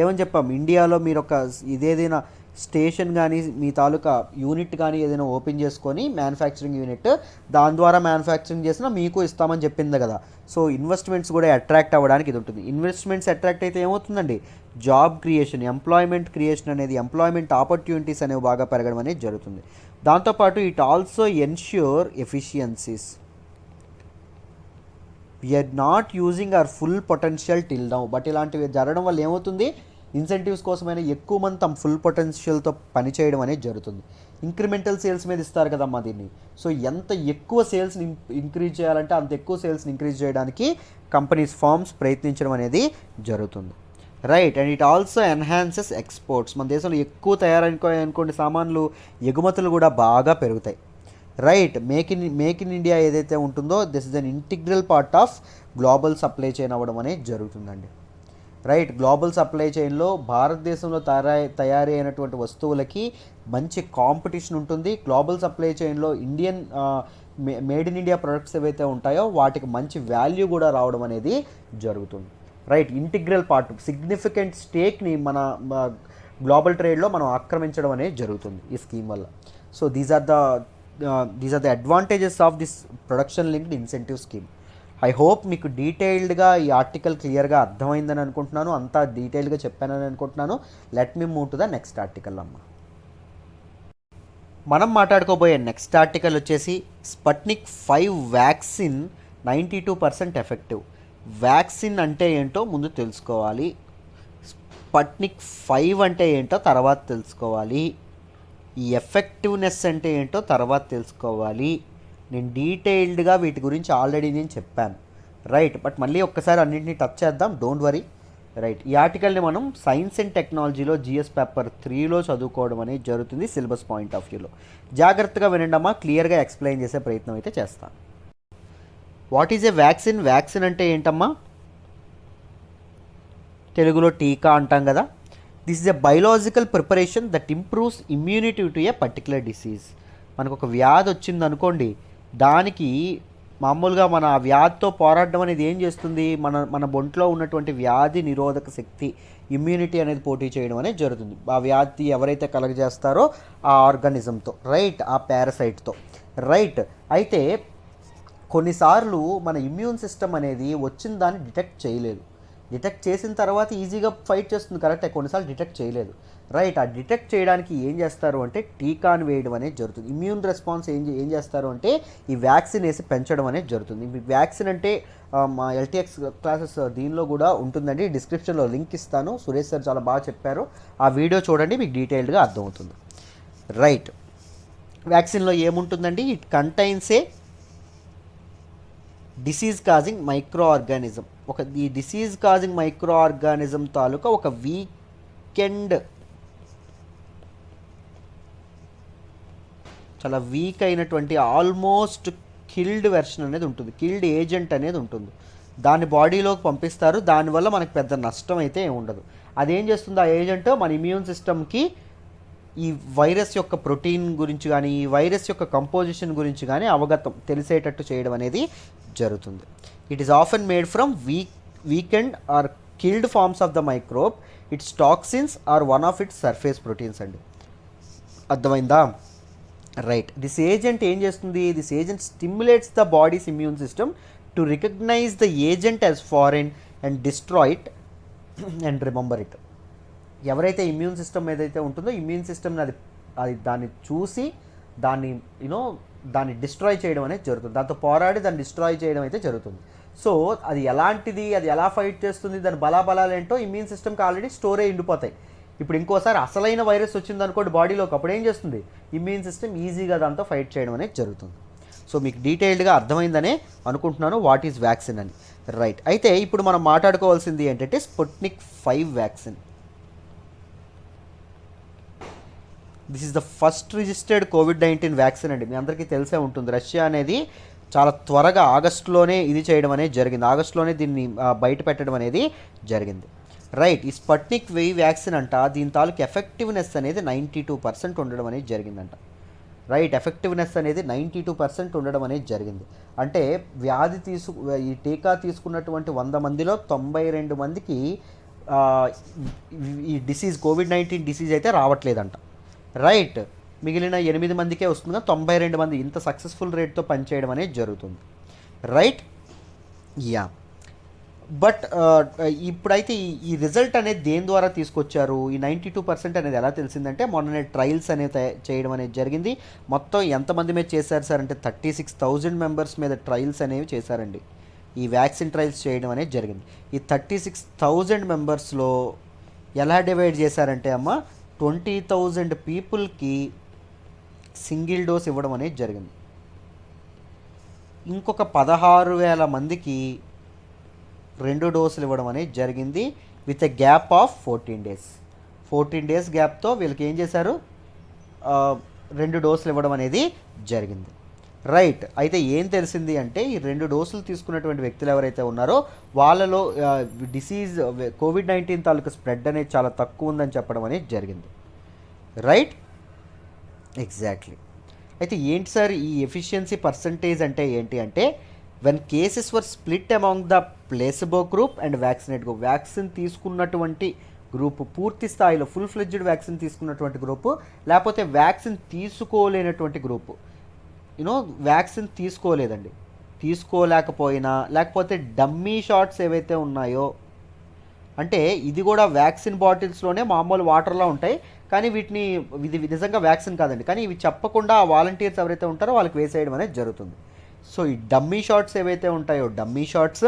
A: ఏమని చెప్పాం, ఇండియాలో మీరు ఒక ఇదేదైనా స్టేషన్ కానీ మీ తాలూకా యూనిట్ కానీ ఏదైనా ఓపెన్ చేసుకొని మ్యానుఫ్యాక్చరింగ్ యూనిట్, దాని ద్వారా మ్యానుఫ్యాక్చరింగ్ చేసినా మీకు ఇస్తామని చెప్పింది కదా. సో ఇన్వెస్ట్మెంట్స్ కూడా అట్రాక్ట్ అవ్వడానికి ఇది ఉంటుంది. ఇన్వెస్ట్మెంట్స్ అట్రాక్ట్ అయితే ఏమవుతుందండి, జాబ్ క్రియేషన్, ఎంప్లాయ్మెంట్ క్రియేషన్ అనేది, ఎంప్లాయ్మెంట్ ఆపర్చునిటీస్ అనేవి బాగా పెరగడం అనేది జరుగుతుంది. దాంతోపాటు it also ensure efficiencies. We are not using our full potential till now. But ఇలాంటివి జరగడం వల్ల ఏమవుతుంది, ఇన్సెంటివ్స్ కోసమైనా ఎక్కువ మంది తమ ఫుల్ పొటెన్షియల్తో పనిచేయడం అనేది జరుగుతుంది. ఇంక్రిమెంటల్ సేల్స్ మీద ఇస్తారు కదమ్మా దీన్ని. సో ఎంత ఎక్కువ సేల్స్ని ఇంక్రీజ్ చేయాలంటే అంత ఎక్కువ సేల్స్ని ఇంక్రీజ్ చేయడానికి కంపెనీస్, ఫార్మ్స్ ప్రయత్నించడం అనేది జరుగుతుంది. Right. And it also enhances exports. మన దేశంలో ఎక్కువ తయారనుకోండి సామాన్లు, ఎగుమతులు కూడా బాగా పెరుగుతాయి. రైట్. మేక్ ఇన్ ఇండియా ఏదైతే ఉంటుందో this is an integral part of global supply chain అవ్వడం అనేది జరుగుతుందండి. రైట్. గ్లోబల్ సప్లై చైన్లో భారతదేశంలో తయారీ అయినటువంటి వస్తువులకి మంచి కాంపిటీషన్ ఉంటుంది. గ్లోబల్ సప్లై చైన్లో మేడ్ ఇన్ ఇండియా ప్రొడక్ట్స్ ఏవైతే ఉంటాయో వాటికి మంచి వాల్యూ కూడా రావడం అనేది జరుగుతుంది. రైట్. ఇంటిగ్రల్ పార్ట్, సిగ్నిఫికెంట్ స్టేక్ని మన గ్లోబల్ ట్రేడ్లో మనం ఆక్రమించడం అనేది జరుగుతుంది ఈ స్కీమ్ వల్ల. So these are the advantages of this production linked incentive scheme. I hope మీకు డీటెయిల్డ్గా ఈ ఆర్టికల్ క్లియర్గా అర్థమైందని అనుకుంటున్నాను, అంతా డీటెయిల్గా చెప్పానని అనుకుంటున్నాను. Let me move to the next article అమ్మ. మనం మాట్లాడుకోబోయే నెక్స్ట్ ఆర్టికల్ వచ్చేసి స్పట్నిక్ 5 వ్యాక్సిన్ 92% ఎఫెక్టివ్. వ్యాక్సిన్ అంటే ఏంటో ముందు తెలుసుకోవాలి, స్పట్నిక్ 5 అంటే ఏంటో తర్వాత తెలుసుకోవాలి, ఈ ఎఫెక్టివ్నెస్ అంటే ఏంటో తర్వాత తెలుసుకోవాలి. నేను డీటెయిల్డ్గా వీటి గురించి ఆల్రెడీ నేను చెప్పాను. రైట్. బట్ మళ్ళీ ఒక్కసారి అన్నింటినీ టచ్ చేద్దాం, డోంట్ వరీ. రైట్. ఈ ఆర్టికల్ని మనం సైన్స్ అండ్ టెక్నాలజీలో జిఎస్ పేపర్ 3లో చదువుకోవడం అనేది జరుగుతుంది, సిలబస్ పాయింట్ ఆఫ్ వ్యూలో. జాగ్రత్తగా వినండమ్మా, క్లియర్గా ఎక్స్ప్లెయిన్ చేసే ప్రయత్నం అయితే చేస్తాను. What is a vaccine? Vaccine అంటే ఏంటమ్మా? తెలుగులో టీకా అంటాం కదా. This is a biological preparation that improves immunity to A particular disease. మనకు ఒక వ్యాధి వచ్చింది అనుకోండి, దానికి మామూలుగా మన ఆ వ్యాధితో పోరాడడం అనేది ఏం చేస్తుంది, మన బొంట్లో ఉన్నటువంటి వ్యాధి నిరోధక శక్తి, ఇమ్యూనిటీ అనేది పోటీ చేయడం అనేది జరుగుతుంది ఆ వ్యాధి ఎవరైతే కలగజేస్తారో ఆ ఆర్గానిజంతో. రైట్. ఆ పారాసైట్తో. రైట్. అయితే కొన్నిసార్లు మన ఇమ్యూన్ సిస్టమ్ అనేది వచ్చిన దాన్ని డిటెక్ట్ చేయలేదు. డిటెక్ట్ చేసిన తర్వాత ఈజీగా ఫైట్ చేస్తుంది, కరెక్టే. కొన్నిసార్లు డిటెక్ట్ చేయలేదు. రైట్. ఆ డిటెక్ట్ చేయడానికి ఏం చేస్తారు అంటే టీకాను వేయడం అనేది జరుగుతుంది. ఇమ్యూన్ రెస్పాన్స్ ఏం చేస్తారు అంటే ఈ వ్యాక్సిన్ వేసి పెంచడం అనేది జరుగుతుంది. ఈ వ్యాక్సిన్ అంటే మా ఎల్టీఎక్స్ క్లాసెస్ దీనిలో కూడా ఉంటుందండి, డిస్క్రిప్షన్లో లింక్ ఇస్తాను. సురేష్ సార్ చాలా బాగా చెప్పారు, ఆ వీడియో చూడండి, మీకు డీటెయిల్డ్గా అర్థమవుతుంది. రైట్. వ్యాక్సిన్లో ఏముంటుందండి, it contains A disease causing micro organism. ఈ డిసీజ్ కాజింగ్ మైక్రో ఆర్గానిజం తాలూకా ఒక చాలా వీక్ అయినటువంటి ఆల్మోస్ట్ కిల్డ్ వెర్షన్ అనేది ఉంటుంది, కిల్డ్ ఏజెంట్ అనేది ఉంటుంది. దాన్ని బాడీలోకి పంపిస్తారు, దానివల్ల మనకు పెద్ద నష్టం అయితే ఏమి ఉండదు. అదేం చేస్తుంది ఆ ఏజెంట్, మన ఇమ్యూన్ సిస్టమ్కి ఈ వైరస్ యొక్క ప్రోటీన్ గురించి కానీ ఈ వైరస్ యొక్క కంపోజిషన్ గురించి కానీ తెలిసేటట్టు చేయడం అనేది జరుగుతుంది. It is often made from weakened or killed forms of the microbe. Its toxins or one of its surface proteins అండి. అర్థమైందా? రైట్. దిస్ ఏజెంట్ ఏం చేస్తుంది? This agent stimulates the body's immune system to recognise the agent as foreign and destroy it and remember it. ఎవరైతే immune system ఏదైతే ఉంటుందో immune సిస్టమ్ని అది దాన్ని చూసి దాన్ని దాన్ని డిస్ట్రాయ్ చేయడం అనేది జరుగుతుంది. దాంతో పోరాడి దాన్ని డిస్ట్రాయ్ చేయడం అయితే జరుగుతుంది. సో అది ఎలాంటిది, అది ఎలా ఫైట్ చేస్తుంది, దాని బలాబలాలు ఏంటో ఇమ్యూన్ సిస్టమ్కి ఆల్రెడీ స్టోర్ అయి ఉండిపోతాయి. ఇప్పుడు ఇంకోసారి అసలైన వైరస్ వచ్చింది అనుకోండి బాడీలోకి, అప్పుడు ఏం చేస్తుంది? ఇమ్యూన్ సిస్టమ్ ఈజీగా దాంతో ఫైట్ చేయడం అనేది జరుగుతుంది. సో మీకు డీటెయిల్డ్గా అర్థమైందనే అనుకుంటున్నాను వాట్ ఈజ్ వ్యాక్సిన్ అని. రైట్. అయితే ఇప్పుడు మనం మాట్లాడుకోవాల్సింది ఏంటంటే Sputnik 5 vaccine. This is the first registered COVID-19 vaccine అండి. మీ అందరికీ తెలిసే ఉంటుంది. రష్యా అనేది చాలా త్వరగా ఆగస్టులోనే ఇది చేయడం అనేది జరిగింది. ఆగస్టులోనే దీన్ని బయట పెట్టడం అనేది జరిగింది. రైట్. ఈ స్పుట్నిక్ 5 వ్యాక్సిన్ అంట, దీని తాలూకు ఎఫెక్టివ్నెస్ అనేది 92% ఉండడం అనేది జరిగిందంట. రైట్. ఎఫెక్టివ్నెస్ అనేది 92% ఉండడం అనేది జరిగింది. అంటే ఈ టీకా తీసుకున్నటువంటి 100 మందిలో 92 మందికి ఈ డిసీజ్ కోవిడ్-19 డిసీజ్ అయితే రావట్లేదంట. రైట్. మిగిలిన 8 మందికే వస్తుందిగా 92 మంది ఇంత సక్సెస్ఫుల్ రేట్తో పనిచేయడం అనేది జరుగుతుంది. రైట్. యా. బట్ ఇప్పుడైతే ఈ రిజల్ట్ అనేది దేని ద్వారా తీసుకొచ్చారు? ఈ 92% అనేది ఎలా తెలిసిందంటే మొన్ననే ట్రయల్స్ అనేది చేయడం అనేది జరిగింది. మొత్తం ఎంతమంది మీద చేశారు సార్ అంటే 36,000 మెంబర్స్ మీద ట్రయల్స్ అనేవి చేశారండి. ఈ వ్యాక్సిన్ ట్రయల్స్ చేయడం అనేది జరిగింది. ఈ 36,000 మెంబర్స్లో ఎలా డివైడ్ చేశారంటే 20,000 పీపుల్కి సింగిల్ డోస్ ఇవ్వడం అనేది జరిగింది. ఇంకొక 16,000 మందికి 2 డోసులు ఇవ్వడం అనేది జరిగింది with a gap of 14 days. 14 days గ్యాప్తో వీళ్ళకి ఏం చేశారు? 2 డోసులు ఇవ్వడం అనేది జరిగింది. రైట్. అయితే ఏం తెలిసింది అంటే ఈ 2 డోసులు తీసుకున్నటువంటి వ్యక్తులు ఎవరైతే ఉన్నారో వాళ్ళలో డిసీజ్ కోవిడ్-19 తాలూకు స్ప్రెడ్ అనేది చాలా తక్కువ ఉందని చెప్పడం అనేది జరిగింది. రైట్. ఎగ్జాక్ట్లీ. అయితే ఏంటి సార్ ఈ ఎఫిషియన్సీ పర్సంటేజ్ అంటే ఏంటి అంటే when cases were split among the placebo group and vaccinate group. Vaccine తీసుకున్నటువంటి గ్రూపు, పూర్తి స్థాయిలో ఫుల్ ఫ్లెడ్జ్డ్ వ్యాక్సిన్ తీసుకున్నటువంటి గ్రూపు, లేకపోతే వ్యాక్సిన్ తీసుకోలేనటువంటి గ్రూపు. వ్యాక్సిన్ తీసుకోలేదండి, తీసుకోలేకపోయినా, లేకపోతే డమ్మీ షాట్స్ ఏవైతే ఉన్నాయో, అంటే ఇది కూడా వ్యాక్సిన్ బాటిల్స్లోనే మామూలు వాటర్లో ఉంటాయి కానీ ఇది నిజంగా వ్యాక్సిన్ కాదండి, కానీ ఇవి చెప్పకుండా ఆ వాలంటీర్స్ ఎవరైతే ఉంటారో వాళ్ళకి వేసేయడం అనేది జరుగుతుంది. సో ఈ డమ్మీ షాట్స్ ఏవైతే ఉంటాయో డమ్మీ షాట్స్,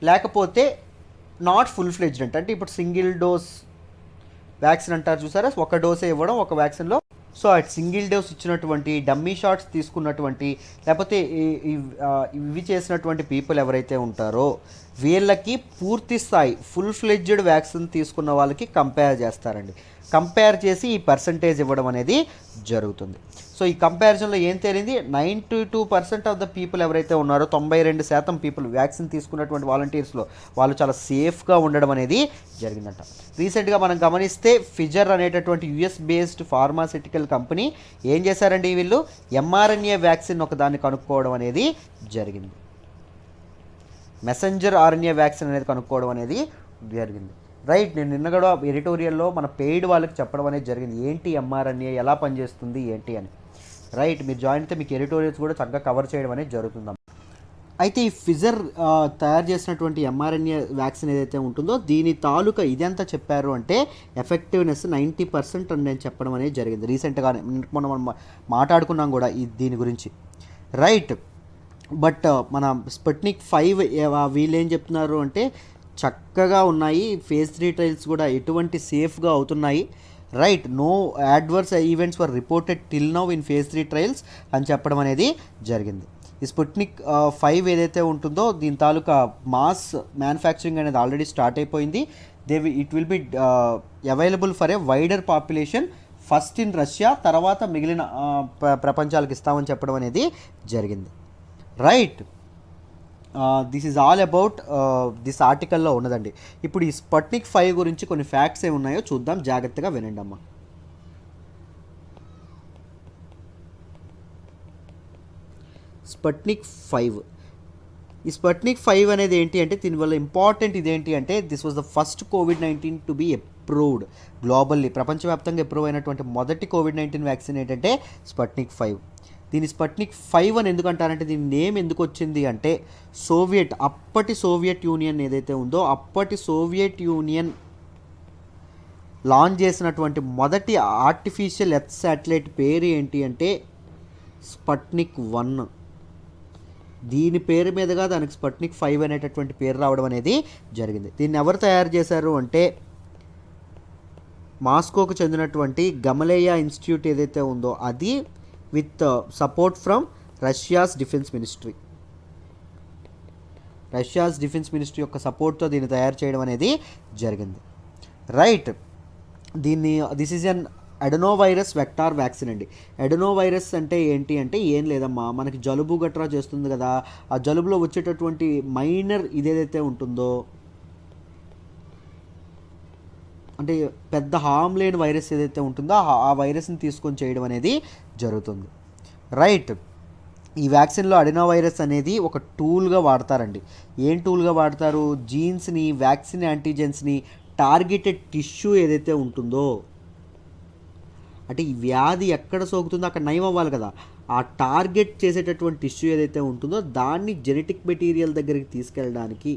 A: లేకపోతే నాట్ ఫుల్ ఫ్లెడ్జ్డ్ అంటే ఇప్పుడు సింగిల్ డోస్ వ్యాక్సిన్ అంటారు చూసారా, ఒక డోసే ఇవ్వడం ఒక వ్యాక్సిన్లో. సో ఆ సింగిల్ డోస్ ఇచ్చినటువంటి డమ్మీ షాట్స్ తీసుకున్నటువంటి లేకపోతే ఇవి చేసినటువంటి పీపుల్ ఎవరైతే ఉంటారో వీళ్ళకి పూర్తి స్థాయి ఫుల్ ఫ్లెడ్జ్డ్ వ్యాక్సిన్ తీసుకున్న వాళ్ళకి కంపేర్ చేస్తారండి. కంపేర్ చేసి ఈ పర్సంటేజ్ ఇవ్వడం అనేది జరుగుతుంది. సో ఈ కంపారిజన్లో ఏం తేలింది? 92% ఆఫ్ ద పీపుల్ ఎవరైతే ఉన్నారో 92% పీపుల్ వ్యాక్సిన్ తీసుకున్నటువంటి వాలంటీర్స్లో వాళ్ళు చాలా సేఫ్గా ఉండడం అనేది జరిగిందంట. రీసెంట్గా మనం గమనిస్తే ఫిజర్ అనేటటువంటి యుఎస్ బేస్డ్ ఫార్మాసిటికల్ కంపెనీ ఏం చేశారండి, వీళ్ళు ఎంఆర్ఎన్ఏ వ్యాక్సిన్ ఒకదాన్ని కనుక్కోవడం అనేది జరిగింది. మెసెంజర్ ఆర్ఎన్ఏ వ్యాక్సిన్ అనేది కనుక్కోవడం అనేది జరిగింది. రైట్. నేను నిన్న కూడా ఎడిటోరియల్లో మన పెయిడ్ వాళ్ళకి చెప్పడం అనేది జరిగింది ఏంటి ఎంఆర్ఎన్ఏ, ఎలా పనిచేస్తుంది ఏంటి అని. రైట్. మీరు జాయిన్ అయితే మీకు ఎడిటోరియల్స్ కూడా చక్కగా కవర్ చేయడం అనేది జరుగుతుంది. అయితే ఈ ఫిజర్ తయారు చేసినటువంటి ఎంఆర్ఎన్ఏ వ్యాక్సిన్ ఏదైతే ఉంటుందో దీని తాలూకా ఇదంతా చెప్పారు అంటే ఎఫెక్టివ్నెస్ 90% అని నేను చెప్పడం అనేది జరిగింది. రీసెంట్గానే మనం మాట్లాడుకున్నాం కూడా దీని గురించి. రైట్. బట్ మన స్పుట్నిక్ 5 వీళ్ళు ఏం చెప్తున్నారు అంటే చక్కగా ఉన్నాయి, ఫేజ్ 3 ట్రయల్స్ కూడా ఎటువంటి సేఫ్గా అవుతున్నాయి. Right. No adverse events were reported till now in phase 3 trials అని చెప్పడం అనేది జరిగింది. ఈ స్పుట్నిక్ 5 ఏదైతే ఉంటుందో దీని తాలూకా మాస్ మ్యానుఫ్యాక్చరింగ్ అనేది ఆల్రెడీ స్టార్ట్ అయిపోయింది. It will be available for a wider population first in Russia, తర్వాత మిగిలిన ప్రపంచాలకు ఇస్తామని చెప్పడం అనేది జరిగింది. Right. This is all about this ఆర్టికల్లో ఉన్నదండి. ఇప్పుడు ఈ స్పుట్నిక్ 5 గురించి కొన్ని ఫ్యాక్ట్స్ ఏమి ఉన్నాయో చూద్దాం, జాగ్రత్తగా వినండి అమ్మా. స్పుట్నిక్ 5. ఈ స్పుట్నిక్ 5 అనేది ఏంటి అంటే దీనివల్ల ఇంపార్టెంట్ ఇదేంటి అంటే this was the first COVID-19 to be approved globally, ప్రపంచవ్యాప్తంగా అప్రూవ్ అయినటువంటి మొదటి కోవిడ్-19 వ్యాక్సిన్ ఏంటంటే స్పుట్నిక్ 5. దీని స్పుట్నిక్ 5 అని ఎందుకు అంటారంటే, దీని నేమ్ ఎందుకు వచ్చింది అంటే అప్పటి సోవియట్ యూనియన్ ఏదైతే ఉందో అప్పటి సోవియట్ యూనియన్ లాంచ్ చేసినటువంటి మొదటి ఆర్టిఫిషియల్ ఎర్త్ శాటిలైట్ పేరు ఏంటి అంటే స్పుట్నిక్ 1. దీని పేరు మీదుగా దానికి స్పుట్నిక్ 5 అనేటటువంటి పేరు రావడం అనేది జరిగింది. దీన్ని ఎవరు తయారు చేశారు అంటే మాస్కోకు చెందినటువంటి గమలేయా ఇన్స్టిట్యూట్ ఏదైతే ఉందో అది, with support from Russia's defence ministry. Russia's defence ministry యొక్క సపోర్ట్తో దీన్ని తయారు చేయడం అనేది జరిగింది. Right, this is an adenovirus vector vaccine అండి. అడెనోవైరస్ అంటే ఏంటి అంటే ఏం లేదమ్మా, మనకి జలుబు గట్రా చేస్తుంది కదా, ఆ జలుబులో వచ్చేటటువంటి మైనర్ ఇదేదైతే ఉంటుందో, అంటే పెద్ద హామ్ లేని వైరస్ ఏదైతే ఉంటుందో ఆ వైరస్ని తీసుకొని చేయడం అనేది జరుగుతుంది. రైట్, ఈ వ్యాక్సిన్లో అడెనోవైరస్ అనేది ఒక టూల్గా వాడతారండి. ఏం టూల్గా వాడతారు? జీన్స్ని, వ్యాక్సిన్ యాంటీజెన్స్ని టార్గెటెడ్ టిష్యూ ఏదైతే ఉంటుందో, అంటే ఈ వ్యాధి ఎక్కడ సోకుతుందో అక్కడ నయం అవ్వాలి కదా, ఆ టార్గెట్ చేసేటటువంటి టిష్యూ ఏదైతే ఉంటుందో దాన్ని జెనెటిక్ మెటీరియల్ దగ్గరికి తీసుకెళ్ళడానికి,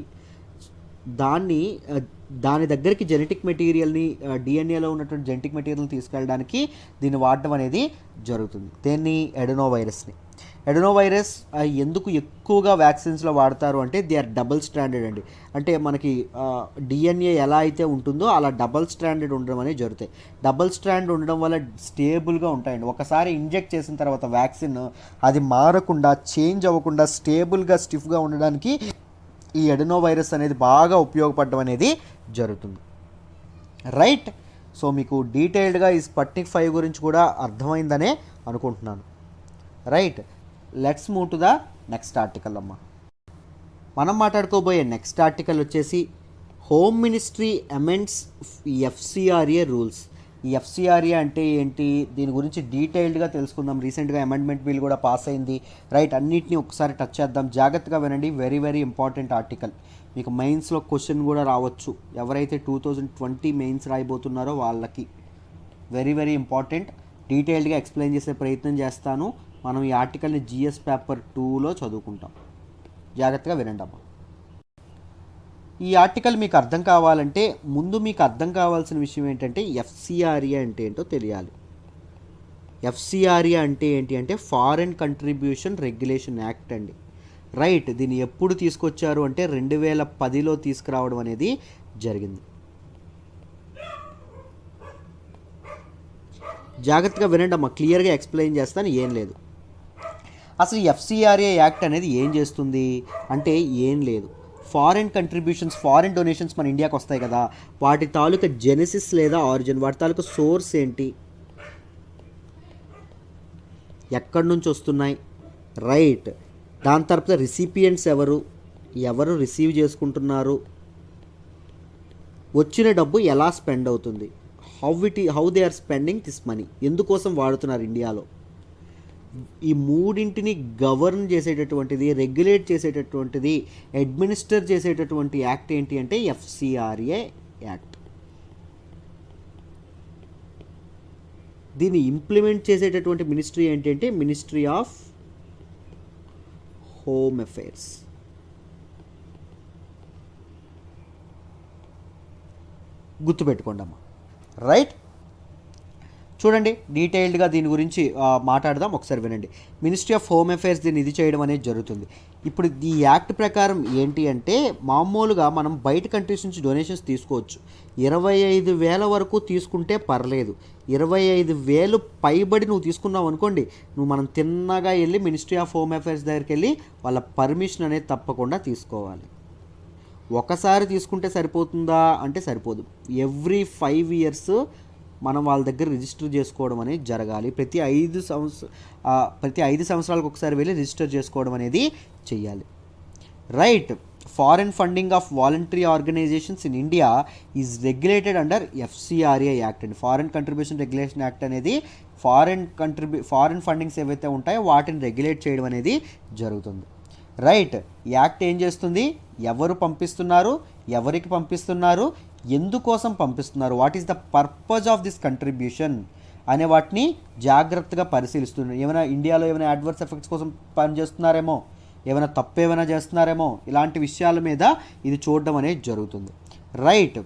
A: దాని దగ్గరికి జెనెటిక్ మెటీరియల్ని, డిఎన్ఏలో ఉన్నటువంటి జెనెటిక్ మెటీరియల్ని తీసుకెళ్ళడానికి దీన్ని వాడటం అనేది జరుగుతుంది. దేన్ని? అడెనోవైరస్ని. అడెనోవైరస్ ఎందుకు ఎక్కువగా వ్యాక్సిన్స్లో వాడతారు అంటే దే ఆర్ డబుల్ స్ట్రాండెడ్ అండి. అంటే మనకి డిఎన్ఏ ఎలా అయితే ఉంటుందో అలా డబుల్ స్ట్రాండెడ్ ఉండడం అనేది జరుగుతాయి. డబుల్ స్ట్రాండ్ ఉండడం వల్ల స్టేబుల్గా ఉంటాయండి. ఒకసారి ఇంజెక్ట్ చేసిన తర్వాత వ్యాక్సిన్ అది మారకుండా, చేంజ్ అవ్వకుండా, స్టేబుల్గా, స్టిఫ్గా ఉండడానికి ఈ అడెనోవైరస్ అనేది బాగా ఉపయోగపడడం అనేది జరుగుతుంది. రైట్, సో మీకు డీటెయిల్డ్గా ఈ స్పుట్నిక్ 5 గురించి కూడా అర్థమైందనే అనుకుంటున్నాను. Right, let's move to the next article అమ్మా. మనం మాట్లాడుకోబోయే నెక్స్ట్ ఆర్టికల్ వచ్చేసి home ministry amends FCRA rules. ఈ ఎఫ్సిఆర్ఏ అంటే ఏంటి, దీని గురించి డీటెయిల్డ్గా తెలుసుకుందాం. రీసెంట్గా అమెండ్మెంట్ బిల్ కూడా పాస్ అయింది. రైట్, అన్నిటిని ఒకసారి టచ్ చేద్దాం. జాగ్రత్తగా వినండి, వెరీ వెరీ ఇంపార్టెంట్ ఆర్టికల్. మీకు మెయిన్స్లో క్వశ్చన్ కూడా రావచ్చు. ఎవరైతే 2020 మెయిన్స్ రాయబోతున్నారో వాళ్ళకి వెరీ వెరీ ఇంపార్టెంట్. డీటెయిల్డ్గా ఎక్స్ప్లెయిన్ చేసే ప్రయత్నం చేస్తాను. మనం ఈ ఆర్టికల్ని జిఎస్ పేపర్ 2లో చదువుకుంటాం. జాగ్రత్తగా వినండి అమ్మా. ఈ ఆర్టికల్ మీకు అర్థం కావాలంటే ముందు మీకు అర్థం కావాల్సిన విషయం ఏంటంటే ఎఫ్సిఆర్ఏ అంటే ఏంటో తెలియాలి. ఎఫ్సిఆర్ఏ అంటే ఏంటి అంటే ఫారెన్ కంట్రిబ్యూషన్ రెగ్యులేషన్ యాక్ట్ అండి. రైట్, దీన్ని ఎప్పుడు తీసుకొచ్చారు అంటే 2010లో తీసుకురావడం అనేది జరిగింది. జాగ్రత్తగా వినండి అమ్మా, క్లియర్గా ఎక్స్ప్లెయిన్ చేస్తాను, ఏం లేదు. అసలు ఎఫ్సిఆర్ఏ యాక్ట్ అనేది ఏం చేస్తుంది అంటే ఏం లేదు, ఫారెన్ కంట్రిబ్యూషన్స్, ఫారెన్ డొనేషన్స్ మన ఇండియాకి వస్తాయి కదా, వాటి తాలూకా జెనెసిస్ లేదా ఆరిజిన్, వాటి తాలూకా సోర్స్ ఏంటి, ఎక్కడి నుంచి వస్తున్నాయి, రైట్, దాని తర్వాత రిసిపియంట్స్ ఎవరు రిసీవ్ చేసుకుంటున్నారు, వచ్చిన డబ్బు ఎలా స్పెండ్ అవుతుంది, how they are spending this money, ఎందుకోసం వాడుతున్నారు ఇండియాలో. ఈ మూడింటిని గవర్న్ చేసేటటువంటిది, రెగ్యులేట్ చేసేటటువంటిది, అడ్మినిస్టర్ చేసేటటువంటి యాక్ట్ ఏంటి అంటే ఎఫ్సిఆర్ఏ యాక్ట్. దీన్ని ఇంప్లిమెంట్ చేసేటటువంటి మినిస్ట్రీ ఏంటంటే మినిస్ట్రీ ఆఫ్ హోమ్ అఫైర్స్. గుర్తుపెట్టుకోండి అమ్మా. రైట్, చూడండి డీటెయిల్డ్గా దీని గురించి మాట్లాడదాం, ఒకసారి వినండి. మినిస్ట్రీ ఆఫ్ హోమ్ అఫైర్స్ దీన్ని ఇది చేయడం అనేది జరుగుతుంది. ఇప్పుడు ఈ యాక్ట్ ప్రకారం ఏంటి అంటే మామూలుగా మనం బయట కంట్రీస్ నుంచి డొనేషన్స్ తీసుకోవచ్చు. 25,000 వరకు తీసుకుంటే పర్లేదు. 25,000 పైబడి నువ్వు తీసుకున్నావు అనుకోండి, మనం తిన్నగా వెళ్ళి మినిస్ట్రీ ఆఫ్ హోమ్ అఫైర్స్ దగ్గరికి వెళ్ళి వాళ్ళ పర్మిషన్ అనేది తప్పకుండా తీసుకోవాలి. ఒకసారి తీసుకుంటే సరిపోతుందా అంటే సరిపోదు. ఎవ్రీ 5 years మనం వాళ్ళ దగ్గర రిజిస్టర్ చేసుకోవడం అనేది జరగాలి. ప్రతి 5 సంవత్సరాలకు ఒకసారి వెళ్ళి రిజిస్టర్ చేసుకోవడం అనేది చెయ్యాలి. Right, foreign funding of voluntary organisations in India is regulated under FCRA act అండి. ఫారెన్ కంట్రిబ్యూషన్ రెగ్యులేషన్ యాక్ట్ అనేది ఫారెన్ ఫండింగ్స్ ఏవైతే ఉంటాయో వాటిని రెగ్యులేట్ చేయడం అనేది జరుగుతుంది. రైట్, యాక్ట్ ఏం చేస్తుంది, ఎవరు పంపిస్తున్నారు, ఎవరికి పంపిస్తున్నారు, ఎందుకోసం పంపిస్తున్నారు, what is the purpose of this contribution అనే వాటిని జాగ్రత్తగా పరిశీలిస్తున్నారు. ఏమైనా ఇండియాలో ఏమైనా అడ్వర్స్ ఎఫెక్ట్స్ కోసం పనిచేస్తున్నారేమో, ఏమైనా తప్పు ఏమైనా చేస్తున్నారేమో, ఇలాంటి విషయాల మీద ఇది చూడడం అనేది జరుగుతుంది. రైట్.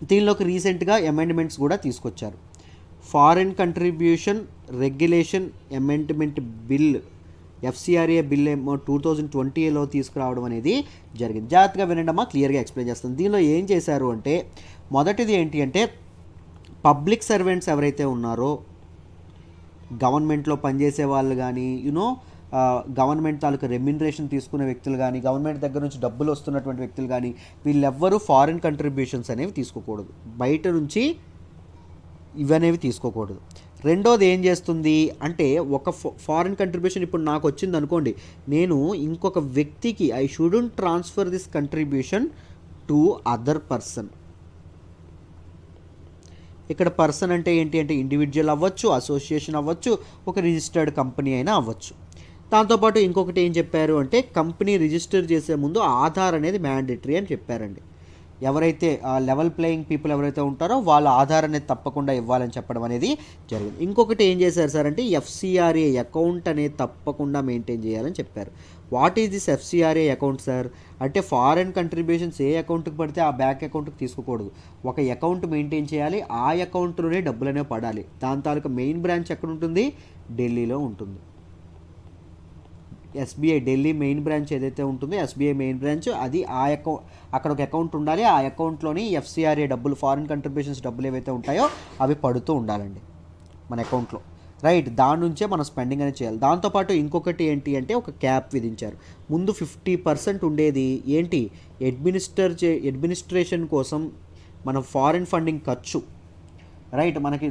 A: దీనిలోకి రీసెంట్గా అమెండ్మెంట్స్ కూడా తీసుకొచ్చారు. Foreign contribution regulation amendment bill, FCRA bill ఏమో 2020లో తీసుకురావడం అనేది జరిగింది. జాగ్రత్తగా వినండమ్మా, క్లియర్గా ఎక్స్ప్లెయిన్ చేస్తాను. దీనిలో ఏం చేశారు అంటే, మొదటిది ఏంటి అంటే, పబ్లిక్ సర్వెంట్స్ ఎవరైతే ఉన్నారో, గవర్నమెంట్లో పనిచేసే వాళ్ళు కానీ, గవర్నమెంట్ తాలూకు రెమ్యునరేషన్ తీసుకునే వ్యక్తులు కానీ, గవర్నమెంట్ దగ్గర నుంచి డబ్బులు వస్తున్నటువంటి వ్యక్తులు కానీ, వీళ్ళెవ్వరూ ఫారిన్ కంట్రిబ్యూషన్స్ అనేవి తీసుకోకూడదు, బయట నుంచి ఇవనేవి తీసుకోకూడదు. రెండోది ఏం చేస్తుంది అంటే, ఒక ఫారిన్ కంట్రిబ్యూషన్ ఇప్పుడు నాకు వచ్చింది అనుకోండి, నేను ఇంకొక వ్యక్తికి I shouldn't transfer this contribution to other person. ఇక్కడ పర్సన్ అంటే ఏంటి అంటే, ఇండివిజువల్ అవ్వచ్చు, అసోసియేషన్ అవ్వచ్చు, ఒక రిజిస్టర్డ్ కంపెనీ అయినా అవ్వచ్చు. దాంతోపాటు ఇంకొకటి ఏం చెప్పారు అంటే, కంపెనీ రిజిస్టర్ చేసే ముందు ఆధార్ అనేది మ్యాండేటరీ అని చెప్పారండి. ఎవరైతే లెవెల్ ప్లేయింగ్ పీపుల్ ఎవరైతే ఉంటారో వాళ్ళ ఆధార్ అనేది తప్పకుండా ఇవ్వాలని చెప్పడం అనేది జరిగింది. ఇంకొకటి ఏం చేశారు సార్ అంటే, ఎఫ్సిఆర్ఏ అకౌంట్ అనేది తప్పకుండా మెయింటైన్ చేయాలని చెప్పారు. What is this FCRA account sir అంటే, ఫారెన్ కంట్రిబ్యూషన్స్ ఏ అకౌంట్కి పడితే ఆ బ్యాంక్ అకౌంట్కి తీసుకోకూడదు, ఒక అకౌంట్ మెయింటైన్ చేయాలి, ఆ అకౌంట్లోనే డబ్బులు అనేవి పడాలి. దాని తాలూకా మెయిన్ బ్రాంచ్ ఎక్కడ ఉంటుంది, ఢిల్లీలో ఉంటుంది. ఎస్బీఐ ఢిల్లీ మెయిన్ బ్రాంచ్ ఏదైతే ఉంటుందో, ఎస్బీఐ మెయిన్ బ్రాంచ్ అది అక్కడ ఒక అకౌంట్ ఉండాలి. ఆ అకౌంట్లోని ఎఫ్సిఆర్ఏ డబ్బులు, ఫారిన్ కంట్రిబ్యూషన్స్ డబ్బులు ఏవైతే ఉంటాయో అవి పడుతూ ఉండాలండి మన అకౌంట్లో. రైట్. దాని నుంచే మనం స్పెండింగ్ అనేది చేయాలి. దాంతోపాటు ఇంకొకటి ఏంటి అంటే, ఒక క్యాప్ విధించారు. ముందు 50% ఉండేది ఏంటి, అడ్మినిస్ట్రేషన్ కోసం మనం ఫారిన్ ఫండింగ్ ఖర్చు. రైట్. మనకి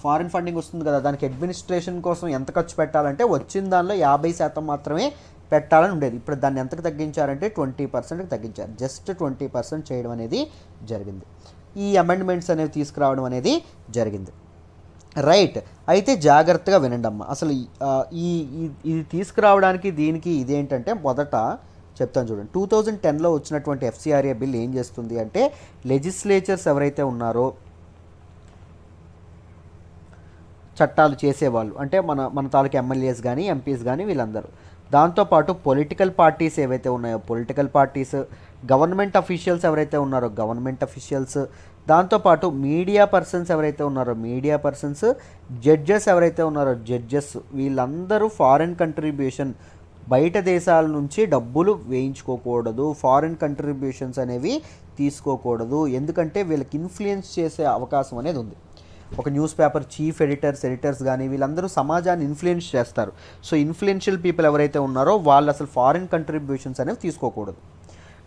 A: ఫారిన్ ఫండింగ్ వస్తుంది కదా, దానికి అడ్మినిస్ట్రేషన్ కోసం ఎంత ఖర్చు పెట్టాలంటే, వచ్చిన దానిలో 50% మాత్రమే పెట్టాలని ఉండేది. ఇప్పుడు దాన్ని ఎంతకు తగ్గించారంటే 20%కి తగ్గించారు. జస్ట్ 20% చేయడం అనేది జరిగింది. ఈ అమెండ్మెంట్స్ అనేవి తీసుకురావడం అనేది జరిగింది. రైట్. అయితే జాగ్రత్తగా వినండి అమ్మ, అసలు ఇది తీసుకురావడానికి దీనికి ఇదేంటంటే, మొదట చెప్తాను చూడండి. 2010లో వచ్చినటువంటి ఎఫ్సిఆర్ఏ బిల్ ఏం చేస్తుంది అంటే, లెజిస్లేచర్స్ ఎవరైతే ఉన్నారో, చట్టాలు చేసేవాళ్ళు అంటే మన తాలూకు ఎమ్మెల్యేస్ కానీ, ఎంపీస్ కానీ, వీళ్ళందరూ. దాంతోపాటు పొలిటికల్ పార్టీస్ ఏవైతే ఉన్నాయో, పొలిటికల్ పార్టీస్, గవర్నమెంట్ అఫీషియల్స్ ఎవరైతే ఉన్నారో, గవర్నమెంట్ అఫీషియల్స్, దాంతోపాటు మీడియా పర్సన్స్ ఎవరైతే ఉన్నారో, మీడియా పర్సన్స్, జడ్జెస్ ఎవరైతే ఉన్నారో, జడ్జెస్, వీళ్ళందరూ ఫారిన్ కంట్రిబ్యూషన్, బయట దేశాల నుంచి డబ్బులు వేయించుకోకూడదు, ఫారిన్ కంట్రిబ్యూషన్స్ అనేవి తీసుకోకూడదు. ఎందుకంటే వీళ్ళకి ఇన్ఫ్లుయెన్స్ చేసే అవకాశం అనేది ఉంది. ఒక న్యూస్ పేపర్ చీఫ్ ఎడిటర్స్ కానీ, వీళ్ళందరూ సమాజాన్ని ఇన్ఫ్లుయెన్స్ చేస్తారు. సో ఇన్ఫ్లుయెన్షియల్ పీపుల్ ఎవరైతే ఉన్నారో వాళ్ళు అసలు ఫారిన్ కంట్రిబ్యూషన్స్ అనేవి తీసుకోకూడదు.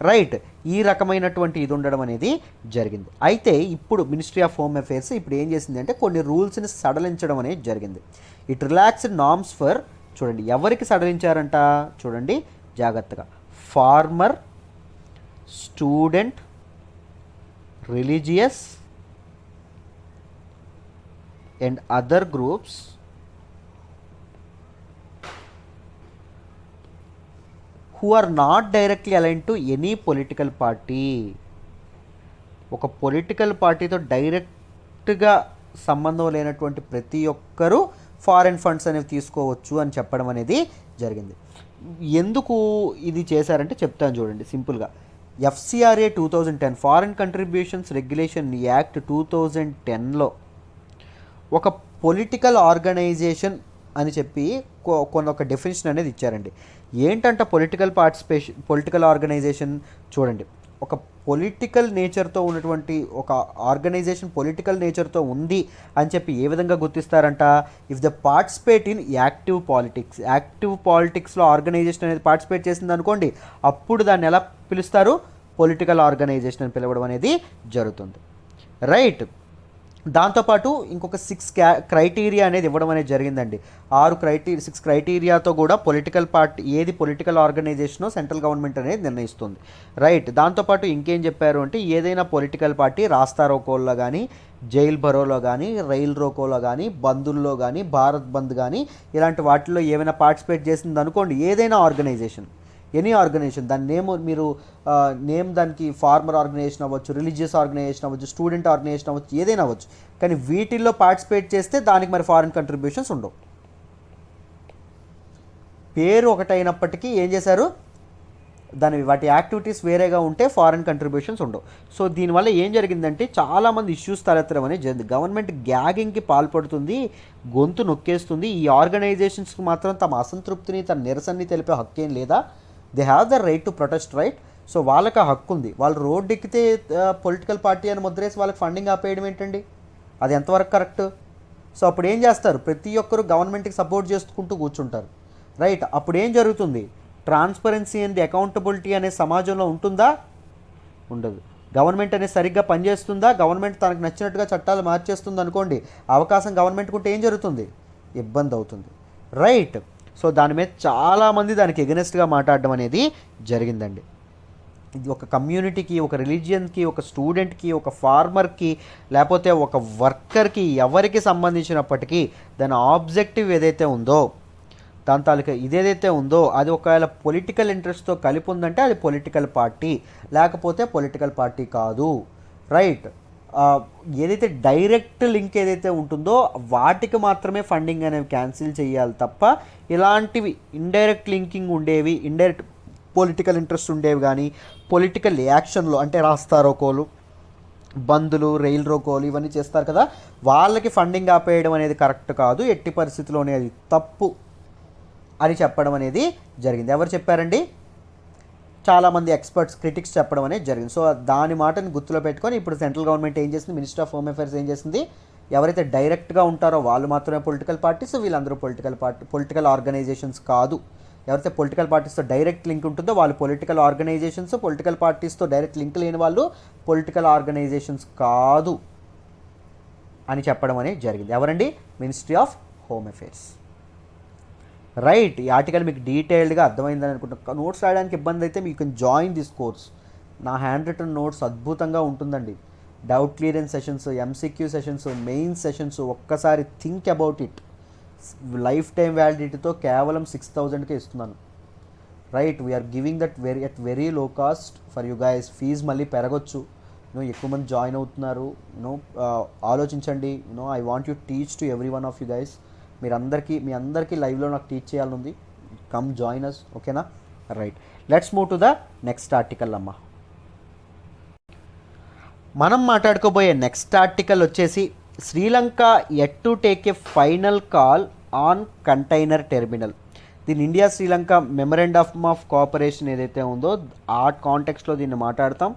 A: రైట్. ఈ రకమైనటువంటి ఇది ఉండడం అనేది జరిగింది. అయితే ఇప్పుడు మినిస్ట్రీ ఆఫ్ హోమ్ అఫేర్స్ ఇప్పుడు ఏం చేసింది అంటే, కొన్ని రూల్స్ని సడలించడం అనేది జరిగింది. ఇట్ రిలాక్స్డ్ నార్మ్స్ ఫర్, చూడండి ఎవరికి సడలించారంట, చూడండి జాగ్రత్తగా, farmer, student, religious and other groups who are not directly aligned to any political party. ఒక పొలిటికల్ పార్టీతో డైరెక్ట్గా సంబంధం లేనటువంటి ప్రతి ఒక్కరూ ఫారెన్ ఫండ్స్ అనేవి తీసుకోవచ్చు అని చెప్పడం అనేది జరిగింది. ఎందుకు ఇది చేశారంటే చెప్తాను చూడండి సింపుల్గా. FCRA 2010 foreign contributions regulation act 2010లో ఒక పొలిటికల్ ఆర్గనైజేషన్ అని చెప్పి ఒక డెఫినేషన్ అనేది ఇచ్చారండి. ఏంటంటే పొలిటికల్ ఆర్గనైజేషన్, చూడండి, ఒక పొలిటికల్ నేచర్తో ఉన్నటువంటి ఒక ఆర్గనైజేషన్ పొలిటికల్ నేచర్తో ఉంది అని చెప్పి ఏ విధంగా గుర్తిస్తారంట, if the participate in active పాలిటిక్స్లో ఆర్గనైజేషన్ అనేది పార్టిసిపేట్ చేసింది అనుకోండి, అప్పుడు దాన్ని ఎలా పిలుస్తారు, పొలిటికల్ ఆర్గనైజేషన్ అని పిలవడం అనేది జరుగుతుంది. రైట్. దాంతోపాటు ఇంకొక 6 క్రైటీరియా అనేది ఇవ్వడం అనేది జరిగిందండి. 6 క్రైటీరియాతో కూడా పొలిటికల్ పార్టీ ఏది పొలిటికల్ ఆర్గనైజేషనో సెంట్రల్ గవర్నమెంట్ అనేది నిర్ణయిస్తుంది. రైట్. దాంతోపాటు ఇంకేం చెప్పారు అంటే, ఏదైనా పొలిటికల్ పార్టీ రాస్తా రోకోల్లో కానీ, జైల్ భరోలో కానీ, రైల్ రోకోలో కానీ, బంధుల్లో కానీ, భారత్ బంద్ కానీ, ఇలాంటి వాటిల్లో ఏమైనా పార్టిసిపేట్ చేసింది అనుకోండి, ఏదైనా ఆర్గనైజేషన్ ఎనీ ఆర్గనైజేషన్, దాని నేమ్ మీరు నేమ్ దానికి ఫార్మర్ ఆర్గనైజేషన్ అవ్వచ్చు, రిలీజియస్ ఆర్గనైజేషన్ అవ్వచ్చు, స్టూడెంట్ ఆర్గనైజేషన్ అవ్వచ్చు, ఏదైనా అవ్వచ్చు. కానీ వీటిల్లో పార్టిసిపేట్ చేస్తే దానికి మరి ఫారిన్ కంట్రిబ్యూషన్స్ ఉండవు. పేరు ఒకటైనప్పటికీ ఏం చేశారు, వాటి యాక్టివిటీస్ వేరేగా ఉంటే ఫారిన్ కంట్రిబ్యూషన్స్ ఉండవు. సో దీనివల్ల ఏం జరిగిందంటే చాలామంది ఇష్యూస్ తలెత్తడం అనేది జరిగింది. గవర్నమెంట్ గ్యాగింగ్కి పాల్పడుతుంది, గొంతు నొక్కేస్తుంది. ఈ ఆర్గనైజేషన్స్కి మాత్రం తమ అసంతృప్తిని, తన నిరసనని తెలిపే హక్కు ఏం లేదా? They have the right to protest, right? So వాళ్ళకి ఆ హక్కు ఉంది. వాళ్ళు రోడ్డు ఎక్కితే పొలిటికల్ పార్టీ అని ముద్రేసి వాళ్ళకి ఫండింగ్ ఆపేయడం ఏంటండి? అది ఎంతవరకు కరెక్ట్? సో అప్పుడు ఏం చేస్తారు, ప్రతి ఒక్కరు గవర్నమెంట్కి సపోర్ట్ చేసుకుంటూ కూర్చుంటారు, రైట్? అప్పుడు ఏం జరుగుతుంది? ట్రాన్స్పరెన్సీ అండ్ అకౌంటబిలిటీ అనే సమాజంలో ఉంటుందా? ఉండదు. గవర్నమెంట్ అనేది సరిగ్గా పనిచేస్తుందా? గవర్నమెంట్ తనకు నచ్చినట్టుగా చట్టాలు మార్చేస్తుంది అనుకోండి, అవకాశం గవర్నమెంట్కి ఉంటే ఏం జరుగుతుంది? ఇబ్బంది అవుతుంది, రైట్? సో దాని మీద చాలామంది దానికి ఎగనెస్ట్గా మాట్లాడడం అనేది జరిగిందండి. ఇది ఒక కమ్యూనిటీకి, ఒక రిలీజియన్కి, ఒక స్టూడెంట్కి, ఒక ఫార్మర్కి, లేకపోతే ఒక వర్కర్కి, ఎవరికి సంబంధించినప్పటికీ దాని ఆబ్జెక్టివ్ ఏదైతే ఉందో, దాని తాలూకా ఇదేదైతే ఉందో అది ఒకవేళ పొలిటికల్ ఇంట్రెస్ట్తో కలిపి ఉందంటే అది పొలిటికల్ పార్టీ, లేకపోతే పొలిటికల్ పార్టీ కాదు, రైట్? ఏదైతే డైరెక్ట్ లింక్ ఏదైతే ఉంటుందో వాటికి మాత్రమే ఫండింగ్ అనేవి క్యాన్సిల్ చేయాలి తప్ప, ఇలాంటివి ఇండైరెక్ట్ లింకింగ్ ఉండేవి, ఇండైరెక్ట్ పొలిటికల్ ఇంట్రెస్ట్ ఉండేవి కానీ, పొలిటికల్ యాక్షన్లో అంటే రాస్తారోకోలు, బందులు, రైల్ రోకోలు ఇవన్నీ చేస్తారు కదా, వాళ్ళకి ఫండింగ్ ఆపేయడం అనేది కరెక్ట్ కాదు, ఎట్టి పరిస్థితిలోనే అది తప్పు అని చెప్పడం అనేది జరిగింది. ఎవరు చెప్పారండి? చాలామంది ఎక్స్పర్ట్స్, క్రిటిక్స్ చెప్పడం అనేది జరిగింది. సో దాని మాటని గుర్తులో పెట్టుకొని ఇప్పుడు సెంట్రల్ గవర్నమెంట్ ఏం చేసింది, మినిస్టర్ ఆఫ్ హోమ్ అఫైర్స్ ఏం చేసింది, ఎవరైతే డైరెక్ట్గా ఉంటారో వాళ్ళు మాత్రమే పొలిటికల్ పార్టీస్, వీళ్ళందరూ పొలిటికల్ ఆర్గనైజేషన్స్ కాదు. ఎవరైతే పొలిటికల్ పార్టీస్తో డైరెక్ట్ లింక్ ఉంటుందో వాళ్ళు పొలిటికల్ ఆర్గనైజేషన్స్, పొలిటికల్ పార్టీస్తో డైరెక్ట్ లింక్ లేని వాళ్ళు పొలిటికల్ ఆర్గనైజేషన్స్ కాదు అని చెప్పడం అనేది జరిగింది. ఎవరండి? Ministry of home affairs, right? ఈ ఆర్టికల్ మీకు డీటెయిల్డ్గా అర్థమైందని అనుకుంటున్నా. నోట్స్ రాయడానికి ఇబ్బంది అయితే మీకు జాయిన్ దిస్ కోర్స్. నా హ్యాండ్ రిటన్ నోట్స్ అద్భుతంగా ఉంటుందండి. Doubt clearance sessions, MCQ sessions, main sessions, ఒక్కసారి think about it. Life time వ్యాలిడిటీతో కేవలం 6000కే ఇస్తున్నాను, right? We're giving that very low cost for you guys. Fee మళ్ళీ పెరగొచ్చు, ఎక్కువ మంది జాయిన్ అవుతున్నారు, ఆలోచించండి. I want you teach to every one of you guys. మీ అందరికీ లైవ్లో నాకు టీచ్ చేయాలనుంది. కమ్ జాయిన్ అస్, ఓకేనా? Right, let's move to the next article అమ్మ. మనం మాట్లాడుకోబోయే నెక్స్ట్ ఆర్టికల్ వచ్చేసి Sri Lanka at to take a final call on container terminal. దీని India Sri Lanka memorandum of cooperation ఏదైతే ఉందో ఆ కాంటెక్స్ట్లో దీన్ని మాట్లాడతాం.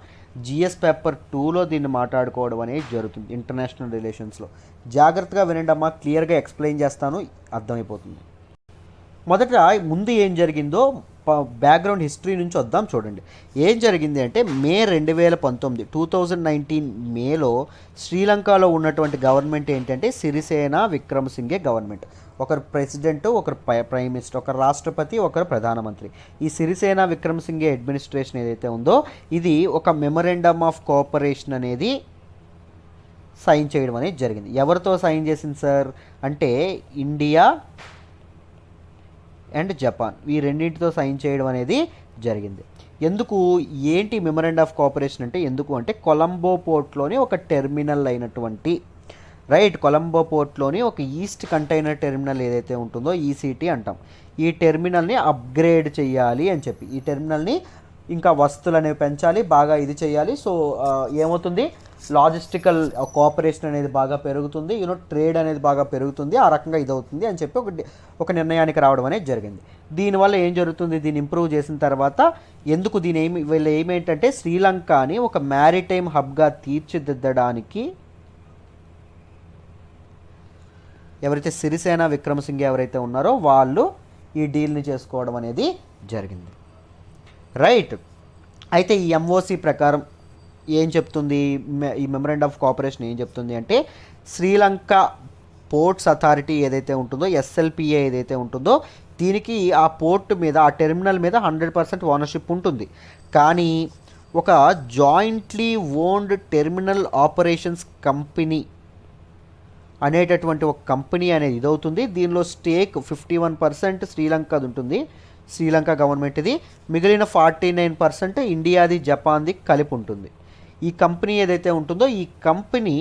A: జిఎస్ పేపర్ 2లో దీన్ని మాట్లాడుకోవడం అనేది జరుగుతుంది ఇంటర్నేషనల్ రిలేషన్స్లో. జాగ్రత్తగా వినండి అమ్మా, క్లియర్గా ఎక్స్ప్లెయిన్ చేస్తాను, అర్థమైపోతుంది. మొదట ముందు ఏం జరిగిందో బ్యాక్గ్రౌండ్ హిస్టరీ నుంచి వద్దాం. చూడండి ఏం జరిగింది అంటే మే 2019 మేలో శ్రీలంకలో ఉన్నటువంటి గవర్నమెంట్ ఏంటంటే సిరిసేన విక్రమసింఘే గవర్నమెంట్. ఒకరు ప్రెసిడెంట్, ఒకరు ప్రైమ్ మినిస్టర్, ఒకరు రాష్ట్రపతి, ఒకరు ప్రధానమంత్రి. ఈ సిరిసేన విక్రమసింఘే అడ్మినిస్ట్రేషన్ ఏదైతే ఉందో ఇది ఒక మెమరాండమ్ ఆఫ్ కోఆపరేషన్ అనేది సైన్ చేయడం అనేది జరిగింది. ఎవరితో సైన్ చేసింది సార్ అంటే ఇండియా అండ్ జపాన్, ఈ రెండింటితో సైన్ చేయడం అనేది జరిగింది. ఎందుకు, ఏంటి మెమరాండమ్ ఆఫ్ కోఆపరేషన్ అంటే ఎందుకు అంటే కొలంబో పోర్ట్లోని ఒక టెర్మినల్ అయినటువంటి, రైట్, కొలంబో పోర్ట్లోని ఒక ఈస్ట్ కంటైనర్ టెర్మినల్ ఏదైతే ఉంటుందో ఈసీటీ అంటాం, ఈ టెర్మినల్ని అప్గ్రేడ్ చేయాలి అని చెప్పి, ఈ టెర్మినల్ని ఇంకా వస్తువులు అనేవి పెంచాలి, బాగా ఇది చేయాలి. సో ఏమవుతుంది, లాజిస్టికల్ కోఆపరేషన్ అనేది బాగా పెరుగుతుంది, ట్రేడ్ అనేది బాగా పెరుగుతుంది, ఆ రకంగా ఇది అవుతుంది అని చెప్పి ఒక నిర్ణయానికి రావడం అనేది జరిగింది. దీనివల్ల ఏం జరుగుతుంది, దీన్ని ఇంప్రూవ్ చేసిన తర్వాత ఎందుకు వీళ్ళు ఏమేంటంటే శ్రీలంకని ఒక మ్యారిటైమ్ హబ్గా తీర్చిదిద్దడానికి ఎవరైతే సిరిసేన విక్రమసింఘే ఎవరైతే ఉన్నారో వాళ్ళు ఈ డీల్ని చేసుకోవడం అనేది జరిగింది, రైట్. అయితే ఈ ఎంఓసి ప్రకారం ఏం చెప్తుంది, ఈ మెమరాండమ్ ఆఫ్ కోఆపరేషన్ ఏం చెప్తుంది అంటే శ్రీలంక పోర్ట్స్ అథారిటీ ఏదైతే ఉంటుందో ఎస్ఎల్పిఏ ఏదైతే ఉంటుందో దీనికి ఆ పోర్ట్ మీద, ఆ టెర్మినల్ మీద 100% ఓనర్షిప్ ఉంటుంది. కానీ ఒక jointly owned terminal operations company అనేటటువంటి ఒక కంపెనీ అనేది ఇదవుతుంది. దీనిలో స్టేక్ 51% శ్రీలంకది ఉంటుంది, శ్రీలంక గవర్నమెంట్ ఇది. మిగిలిన 49% ఇండియాది, జపాన్ది కలిపి ఉంటుంది. ఈ కంపెనీ ఏదైతే ఉంటుందో ఈ కంపెనీ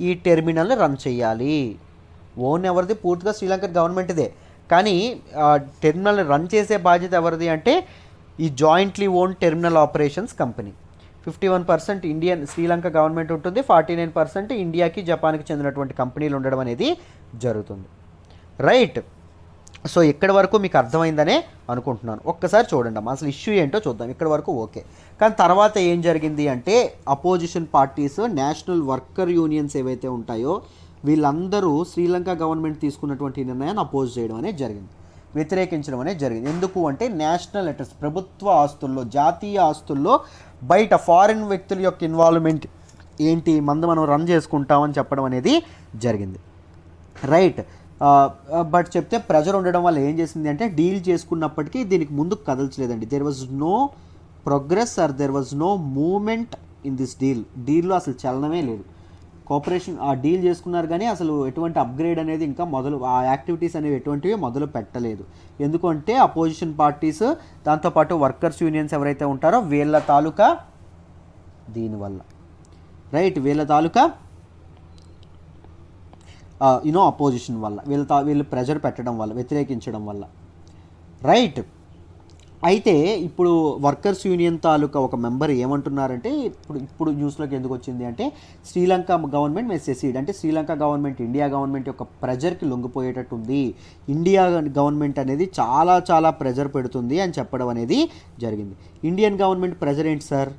A: ఈ టెర్మినల్ని రన్ చేయాలి. ఓన్ ఎవరిది? పూర్తిగా శ్రీలంక గవర్నమెంట్దే. కానీ టెర్మినల్ని రన్ చేసే బాధ్యత ఎవరిది అంటే ఈ jointly own terminal operations company. 51% Indian Sri Lanka government ఉంటుంది, 49% ఇండియాకి, జపాన్కి చెందినటువంటి కంపెనీలు ఉండడం అనేది జరుగుతుంది. రైట్. సో ఇక్కడి వరకు మీకు అర్థమైందనే అనుకుంటున్నాను. ఒక్కసారి చూడండి అమ్మా, అసలు ఇష్యూ ఏంటో చూద్దాం. ఇక్కడి వరకు ఓకే. కానీ తర్వాత ఏం జరిగింది అంటే opposition parties, national worker unions ఏవైతే ఉంటాయో వీళ్ళందరూ శ్రీలంక గవర్నమెంట్ తీసుకున్నటువంటి నిర్ణయాన్ని అపోజ్ చేయడం అనేది జరిగింది, వ్యతిరేకించడం అనేది జరిగింది. ఎందుకు అంటే నేషనల్ అసెట్స్, ప్రభుత్వ ఆస్తుల్లో, జాతీయ ఆస్తుల్లో బయట ఫారిన్ వ్యక్తుల యొక్క ఇన్వాల్వ్మెంట్ ఏంటి, మనం రన్ చేసుకుంటామని చెప్పడం అనేది జరిగింది. రైట్. బట్ చెప్తే ప్రెజర్ ఉండడం వల్ల ఏం చేసింది అంటే డీల్ చేసుకున్నప్పటికీ దీనికి ముందుకు కదల్చలేదండి. There was no progress or there was no movement in this డీల్లో అసలు చలనమే లేదు. కోఆపరేషన్ ఆ డీల్ చేసుకున్నారు కానీ అసలు ఎటువంటి అప్గ్రేడ్ అనేది ఇంకా ఆ యాక్టివిటీస్ అనేవి ఎటువంటివి మొదలు పెట్టలేదు. ఎందుకంటే అపోజిషన్ పార్టీస్, దాంతోపాటు వర్కర్స్ యూనియన్స్ ఎవరైతే ఉంటారో వీళ్ళ తాలూకా దీనివల్ల, రైట్, వీళ్ళ తాలూకా అపోజిషన్ వల్ల, వీళ్ళు ప్రెజర్ పెట్టడం వల్ల, వ్యతిరేకించడం వల్ల. రైట్. అయితే ఇప్పుడు వర్కర్స్ యూనియన్ తాలూకా ఒక మెంబర్ ఏమంటున్నారంటే ఇప్పుడు న్యూస్లోకి ఎందుకు వచ్చింది అంటే శ్రీలంక గవర్నమెంట్ మే సెసీడ్, అంటే శ్రీలంక గవర్నమెంట్ ఇండియా గవర్నమెంట్ యొక్క ప్రెజర్కి లొంగిపోయేటట్టు ఉంది, ఇండియా గవర్నమెంట్ అనేది చాలా చాలా ప్రెజర్ పెడుతుంది అని చెప్పడం అనేది జరిగింది. ఇండియన్ గవర్నమెంట్ ప్రెజర్ ఏంటి sir,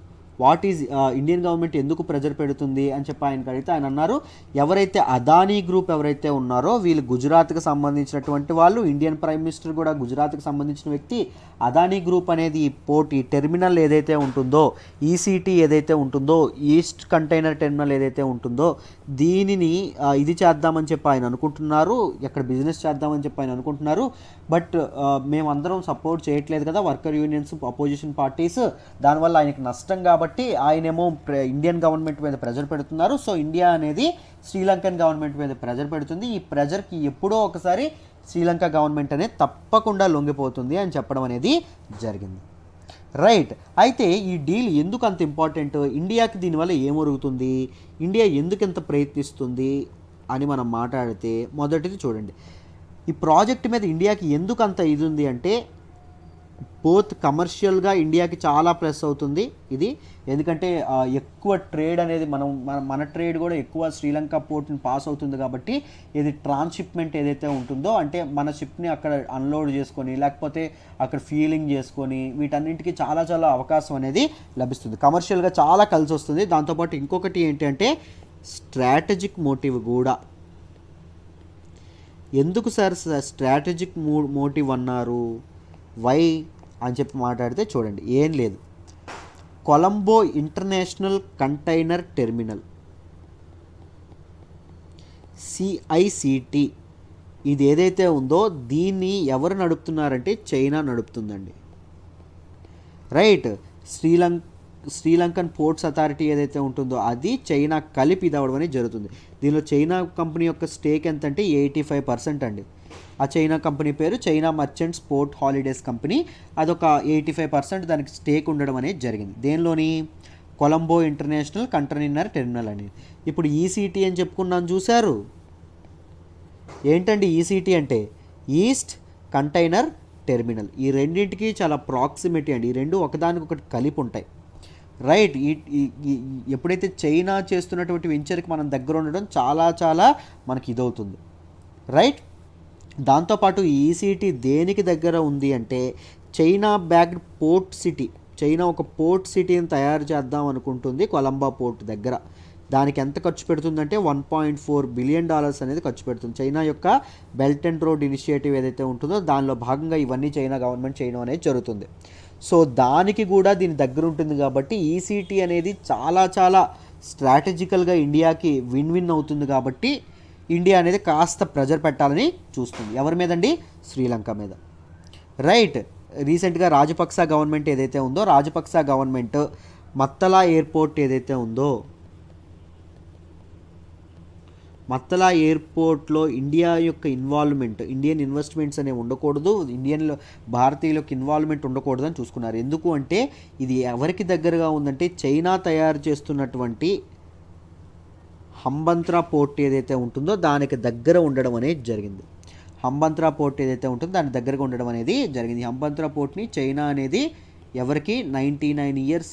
A: what is Indian government ఎందుకు ప్రెజర్ పెడుతుంది అని చెప్పి ఆయనకు అడిగితే ఆయన అన్నారు, ఎవరైతే అదానీ గ్రూప్ ఎవరైతే ఉన్నారో వీళ్ళు గుజరాత్కి సంబంధించినటువంటి వాళ్ళు, ఇండియన్ ప్రైమ్ మినిస్టర్ కూడా గుజరాత్కి సంబంధించిన వ్యక్తి. అదానీ గ్రూప్ అనేది ఈ టెర్మినల్ ఏదైతే ఉంటుందో, ఈసీటీ ఏదైతే ఉంటుందో, ఈస్ట్ కంటైనర్ టెర్మినల్ ఏదైతే ఉంటుందో దీనిని ఇది చేద్దామని చెప్పి ఆయన అనుకుంటున్నారు, ఎక్కడ బిజినెస్ చేద్దామని చెప్పి ఆయన అనుకుంటున్నారు. బట్ మేమందరం సపోర్ట్ చేయట్లేదు కదా వర్కర్ యూనియన్స్, అపోజిషన్ పార్టీస్, దానివల్ల ఆయనకి నష్టం కాబట్టి ఆయనేమో ఇండియన్ గవర్నమెంట్ మీద ప్రెజర్ పెడుతున్నారు. సో ఇండియా అనేది శ్రీలంకన్ గవర్నమెంట్ మీద ప్రెజర్ పెడుతుంది, ఈ ప్రెజర్కి ఎప్పుడో ఒకసారి శ్రీలంక గవర్నమెంట్ అనేది తప్పకుండా లొంగిపోతుంది అని చెప్పడం అనేది జరిగింది. రైట్. అయితే ఈ డీల్ ఎందుకు అంత ఇంపార్టెంట్, ఇండియాకి దీనివల్ల ఏమొరుగుతుంది, ఇండియా ఎందుకు ఎంత ప్రయత్నిస్తుంది అని మనం మాట్లాడితే మొదటిది చూడండి, ఈ ప్రాజెక్ట్ మీద ఇండియాకి ఎందుకు అంత ఇది ఉంది అంటే బోత్ కమర్షియల్గా ఇండియాకి చాలా ప్లస్ అవుతుంది ఇది. ఎందుకంటే ఎక్కువ ట్రేడ్ అనేది మన ట్రేడ్ కూడా ఎక్కువ శ్రీలంక పోర్ట్ని పాస్ అవుతుంది కాబట్టి ఇది ట్రాన్స్షిప్మెంట్ ఏదైతే ఉంటుందో, అంటే మన షిప్ని అక్కడ అన్లోడ్ చేసుకొని లేకపోతే అక్కడ ఫీలింగ్ చేసుకొని వీటన్నింటికి చాలా చాలా అవకాశం అనేది లభిస్తుంది, కమర్షియల్గా చాలా కలిసి వస్తుంది. దాంతోపాటు ఇంకొకటి ఏంటంటే స్ట్రాటజిక్ మోటివ్ కూడా. ఎందుకు సార్ స్ట్రాటజిక్ మోటివ్ అన్నారు, వై అని చెప్పి మాట్లాడితే చూడండి, ఏం లేదు, Colombo international container terminal CICT ఇది ఏదైతే ఉందో దీన్ని ఎవరు నడుపుతున్నారంటే చైనా నడుపుతుందండి. రైట్. శ్రీలంకన్ పోర్ట్స్ అథారిటీ ఏదైతే ఉంటుందో అది చైనా కలిపి ఇది అవ్వడం అనేది జరుగుతుంది. దీనిలో చైనా కంపెనీ యొక్క స్టేక్ ఎంత అంటే 85% అండి. ఆ చైనా కంపెనీ పేరు China merchants port holidays company, అదొక 85% దానికి స్టేక్ ఉండడం అనేది జరిగింది. దేనిలోని కొలంబో ఇంటర్నేషనల్ కంటైనర్ టెర్మినల్ అనేది. ఇప్పుడు ఈసీటీ అని చెప్పుకున్నాను చూశారు, ఏంటండి ఈసీటీ అంటే ఈస్ట్ కంటైనర్ టెర్మినల్. ఈ రెండింటికి చాలా ప్రాక్సిమిటీ అండి, ఈ రెండు ఒకదానికొకటి కలిపి ఉంటాయి. రైట్. ఎప్పుడైతే చైనా చేస్తున్నటువంటి వెంచర్కి మనం దగ్గర ఉండడం చాలా చాలా మనకి ఇదవుతుంది. రైట్. దాంతోపాటు ఈసీటీ దేనికి దగ్గర ఉంది అంటే China backed port city, China ఒక పోర్ట్ సిటీని తయారు చేద్దాం అనుకుంటుంది కొలంబో పోర్ట్ దగ్గర. దానికి ఎంత ఖర్చు పెడుతుందంటే $1.4 బిలియన్ అనేది ఖర్చు పెడుతుంది. చైనా యొక్క బెల్ట్ అండ్ రోడ్ ఇనిషియేటివ్ ఏదైతే ఉంటుందో దానిలో భాగంగా ఇవన్నీ చైనా గవర్నమెంట్ చేయడం అనేది జరుగుతుంది. సో దానికి కూడా దీని దగ్గర ఉంటుంది కాబట్టి ఈసీటీ అనేది చాలా చాలా స్ట్రాటజికల్గా ఇండియాకి విన్ అవుతుంది కాబట్టి ఇండియా అనేది కాస్త ప్రెజర్ పెట్టాలని చూస్తుంది. ఎవరి మీదండి? శ్రీలంక మీద. రైట్. రీసెంట్గా రాజపక్స గవర్నమెంట్ ఏదైతే ఉందో, రాజపక్స గవర్నమెంట్ మత్తలా ఎయిర్పోర్ట్ ఏదైతే ఉందో మత్తలా ఎయిర్పోర్ట్లో ఇండియా యొక్క ఇన్వాల్వ్మెంట్, ఇండియన్ ఇన్వెస్ట్మెంట్స్ అనేవి ఉండకూడదు, భారతీయులకు ఇన్వాల్వ్మెంట్ ఉండకూడదు అని చూసుకున్నారు. ఎందుకు అంటే ఇది ఎవరికి దగ్గరగా ఉందంటే చైనా తయారు చేస్తున్నటువంటి హంబంత్రా పోర్ట్ ఏదైతే ఉంటుందో దానికి దగ్గర ఉండడం అనేది జరిగింది. హంబంత్రా పోర్ట్ ఏదైతే ఉంటుందో దాని దగ్గరగా ఉండడం అనేది జరిగింది. హంబంత్రా పోర్ట్ని చైనా అనేది ఎవరికి 99 ఇయర్స్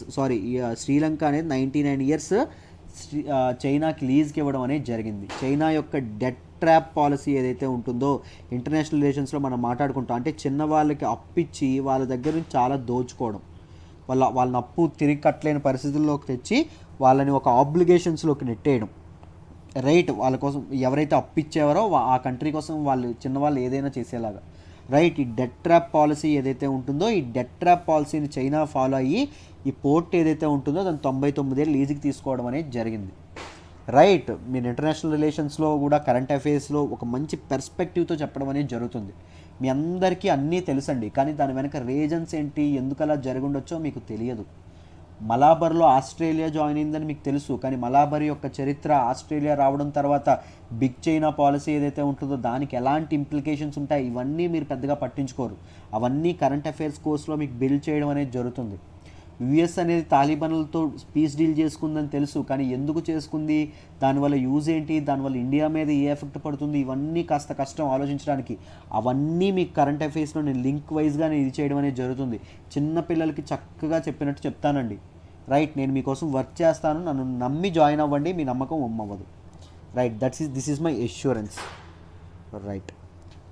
A: శ్రీలంక అనేది 99 ఇయర్స్ చైనాకి లీజ్కి ఇవ్వడం అనేది జరిగింది. చైనా యొక్క డెట్ ట్రాప్ పాలసీ ఏదైతే ఉంటుందో ఇంటర్నేషనల్ రిలేషన్స్లో మనం మాట్లాడుకుంటాం, అంటే చిన్న వాళ్ళకి అప్పిచ్చి వాళ్ళ దగ్గర నుంచి చాలా దోచుకోవడం, వాళ్ళని అప్పు తిరిగి కట్టలేని పరిస్థితుల్లోకి తెచ్చి వాళ్ళని ఒక ఆబ్లిగేషన్స్లోకి నెట్టేయడం. రైట్, వాళ్ళ కోసం ఎవరైతే అప్పిచ్చేవారో ఆ కంట్రీ కోసం చిన్నవాళ్ళు ఏదైనా చేసేలాగా. రైట్, ఈ డెట్ ట్రాప్ పాలసీ ఏదైతే ఉంటుందో ఈ డెట్ ట్రాప్ పాలసీని చైనా ఫాలో అయ్యి ఈ పోర్ట్ ఏదైతే ఉంటుందో దాన్ని 99 ఏళ్ళు లీజుకి తీసుకోవడం అనేది జరిగింది. రైట్, మీరు ఇంటర్నేషనల్ రిలేషన్స్లో కూడా కరెంట్ అఫైర్స్లో ఒక మంచి పెర్స్పెక్టివ్తో చెప్పడం అనేది జరుగుతుంది. మీ అందరికీ అన్నీ తెలుసండి, కానీ దాని వెనక రీజన్స్ ఏంటి, ఎందుకు అలా జరుగుండొచ్చో మీకు తెలియదు. మలాబర్లో ఆస్ట్రేలియా జాయిన్ అయిందని మీకు తెలుసు, కానీ మలాబర్ యొక్క చరిత్ర, ఆస్ట్రేలియా రావడం తర్వాత బిగ్ చైనా పాలసీ ఏదైతే ఉంటుందో దానికి ఎలాంటి ఇంప్లికేషన్స్ ఉంటాయి ఇవన్నీ మీరు పెద్దగా పట్టించుకోరు. అవన్నీ కరెంట్ అఫైర్స్ కోర్స్లో మీకు బిల్డ్ చేయడం అనేది జరుగుతుంది. యుఎస్ అనేది తాలిబాన్లతో పీస్ డీల్ చేసుకుందని తెలుసు, కానీ ఎందుకు చేసుకుంది, దానివల్ల యూజ్ ఏంటి, దానివల్ల ఇండియా మీద ఏ ఎఫెక్ట్ పడుతుంది, ఇవన్నీ కాస్త కష్టం ఆలోచించడానికి. అవన్నీ మీకు కరెంట్ అఫైర్స్లో నేను లింక్ వైజ్గా నేను ఇది చేయడం అనేది జరుగుతుంది. చిన్న పిల్లలకి చక్కగా చెప్పినట్టు చెప్తానండి. రైట్, నేను మీకోసం వర్క్ చేస్తాను, నన్ను నమ్మి జాయిన్ అవ్వండి, మీ నమ్మకం అవ్వదు. Right, this is my assurance. Right,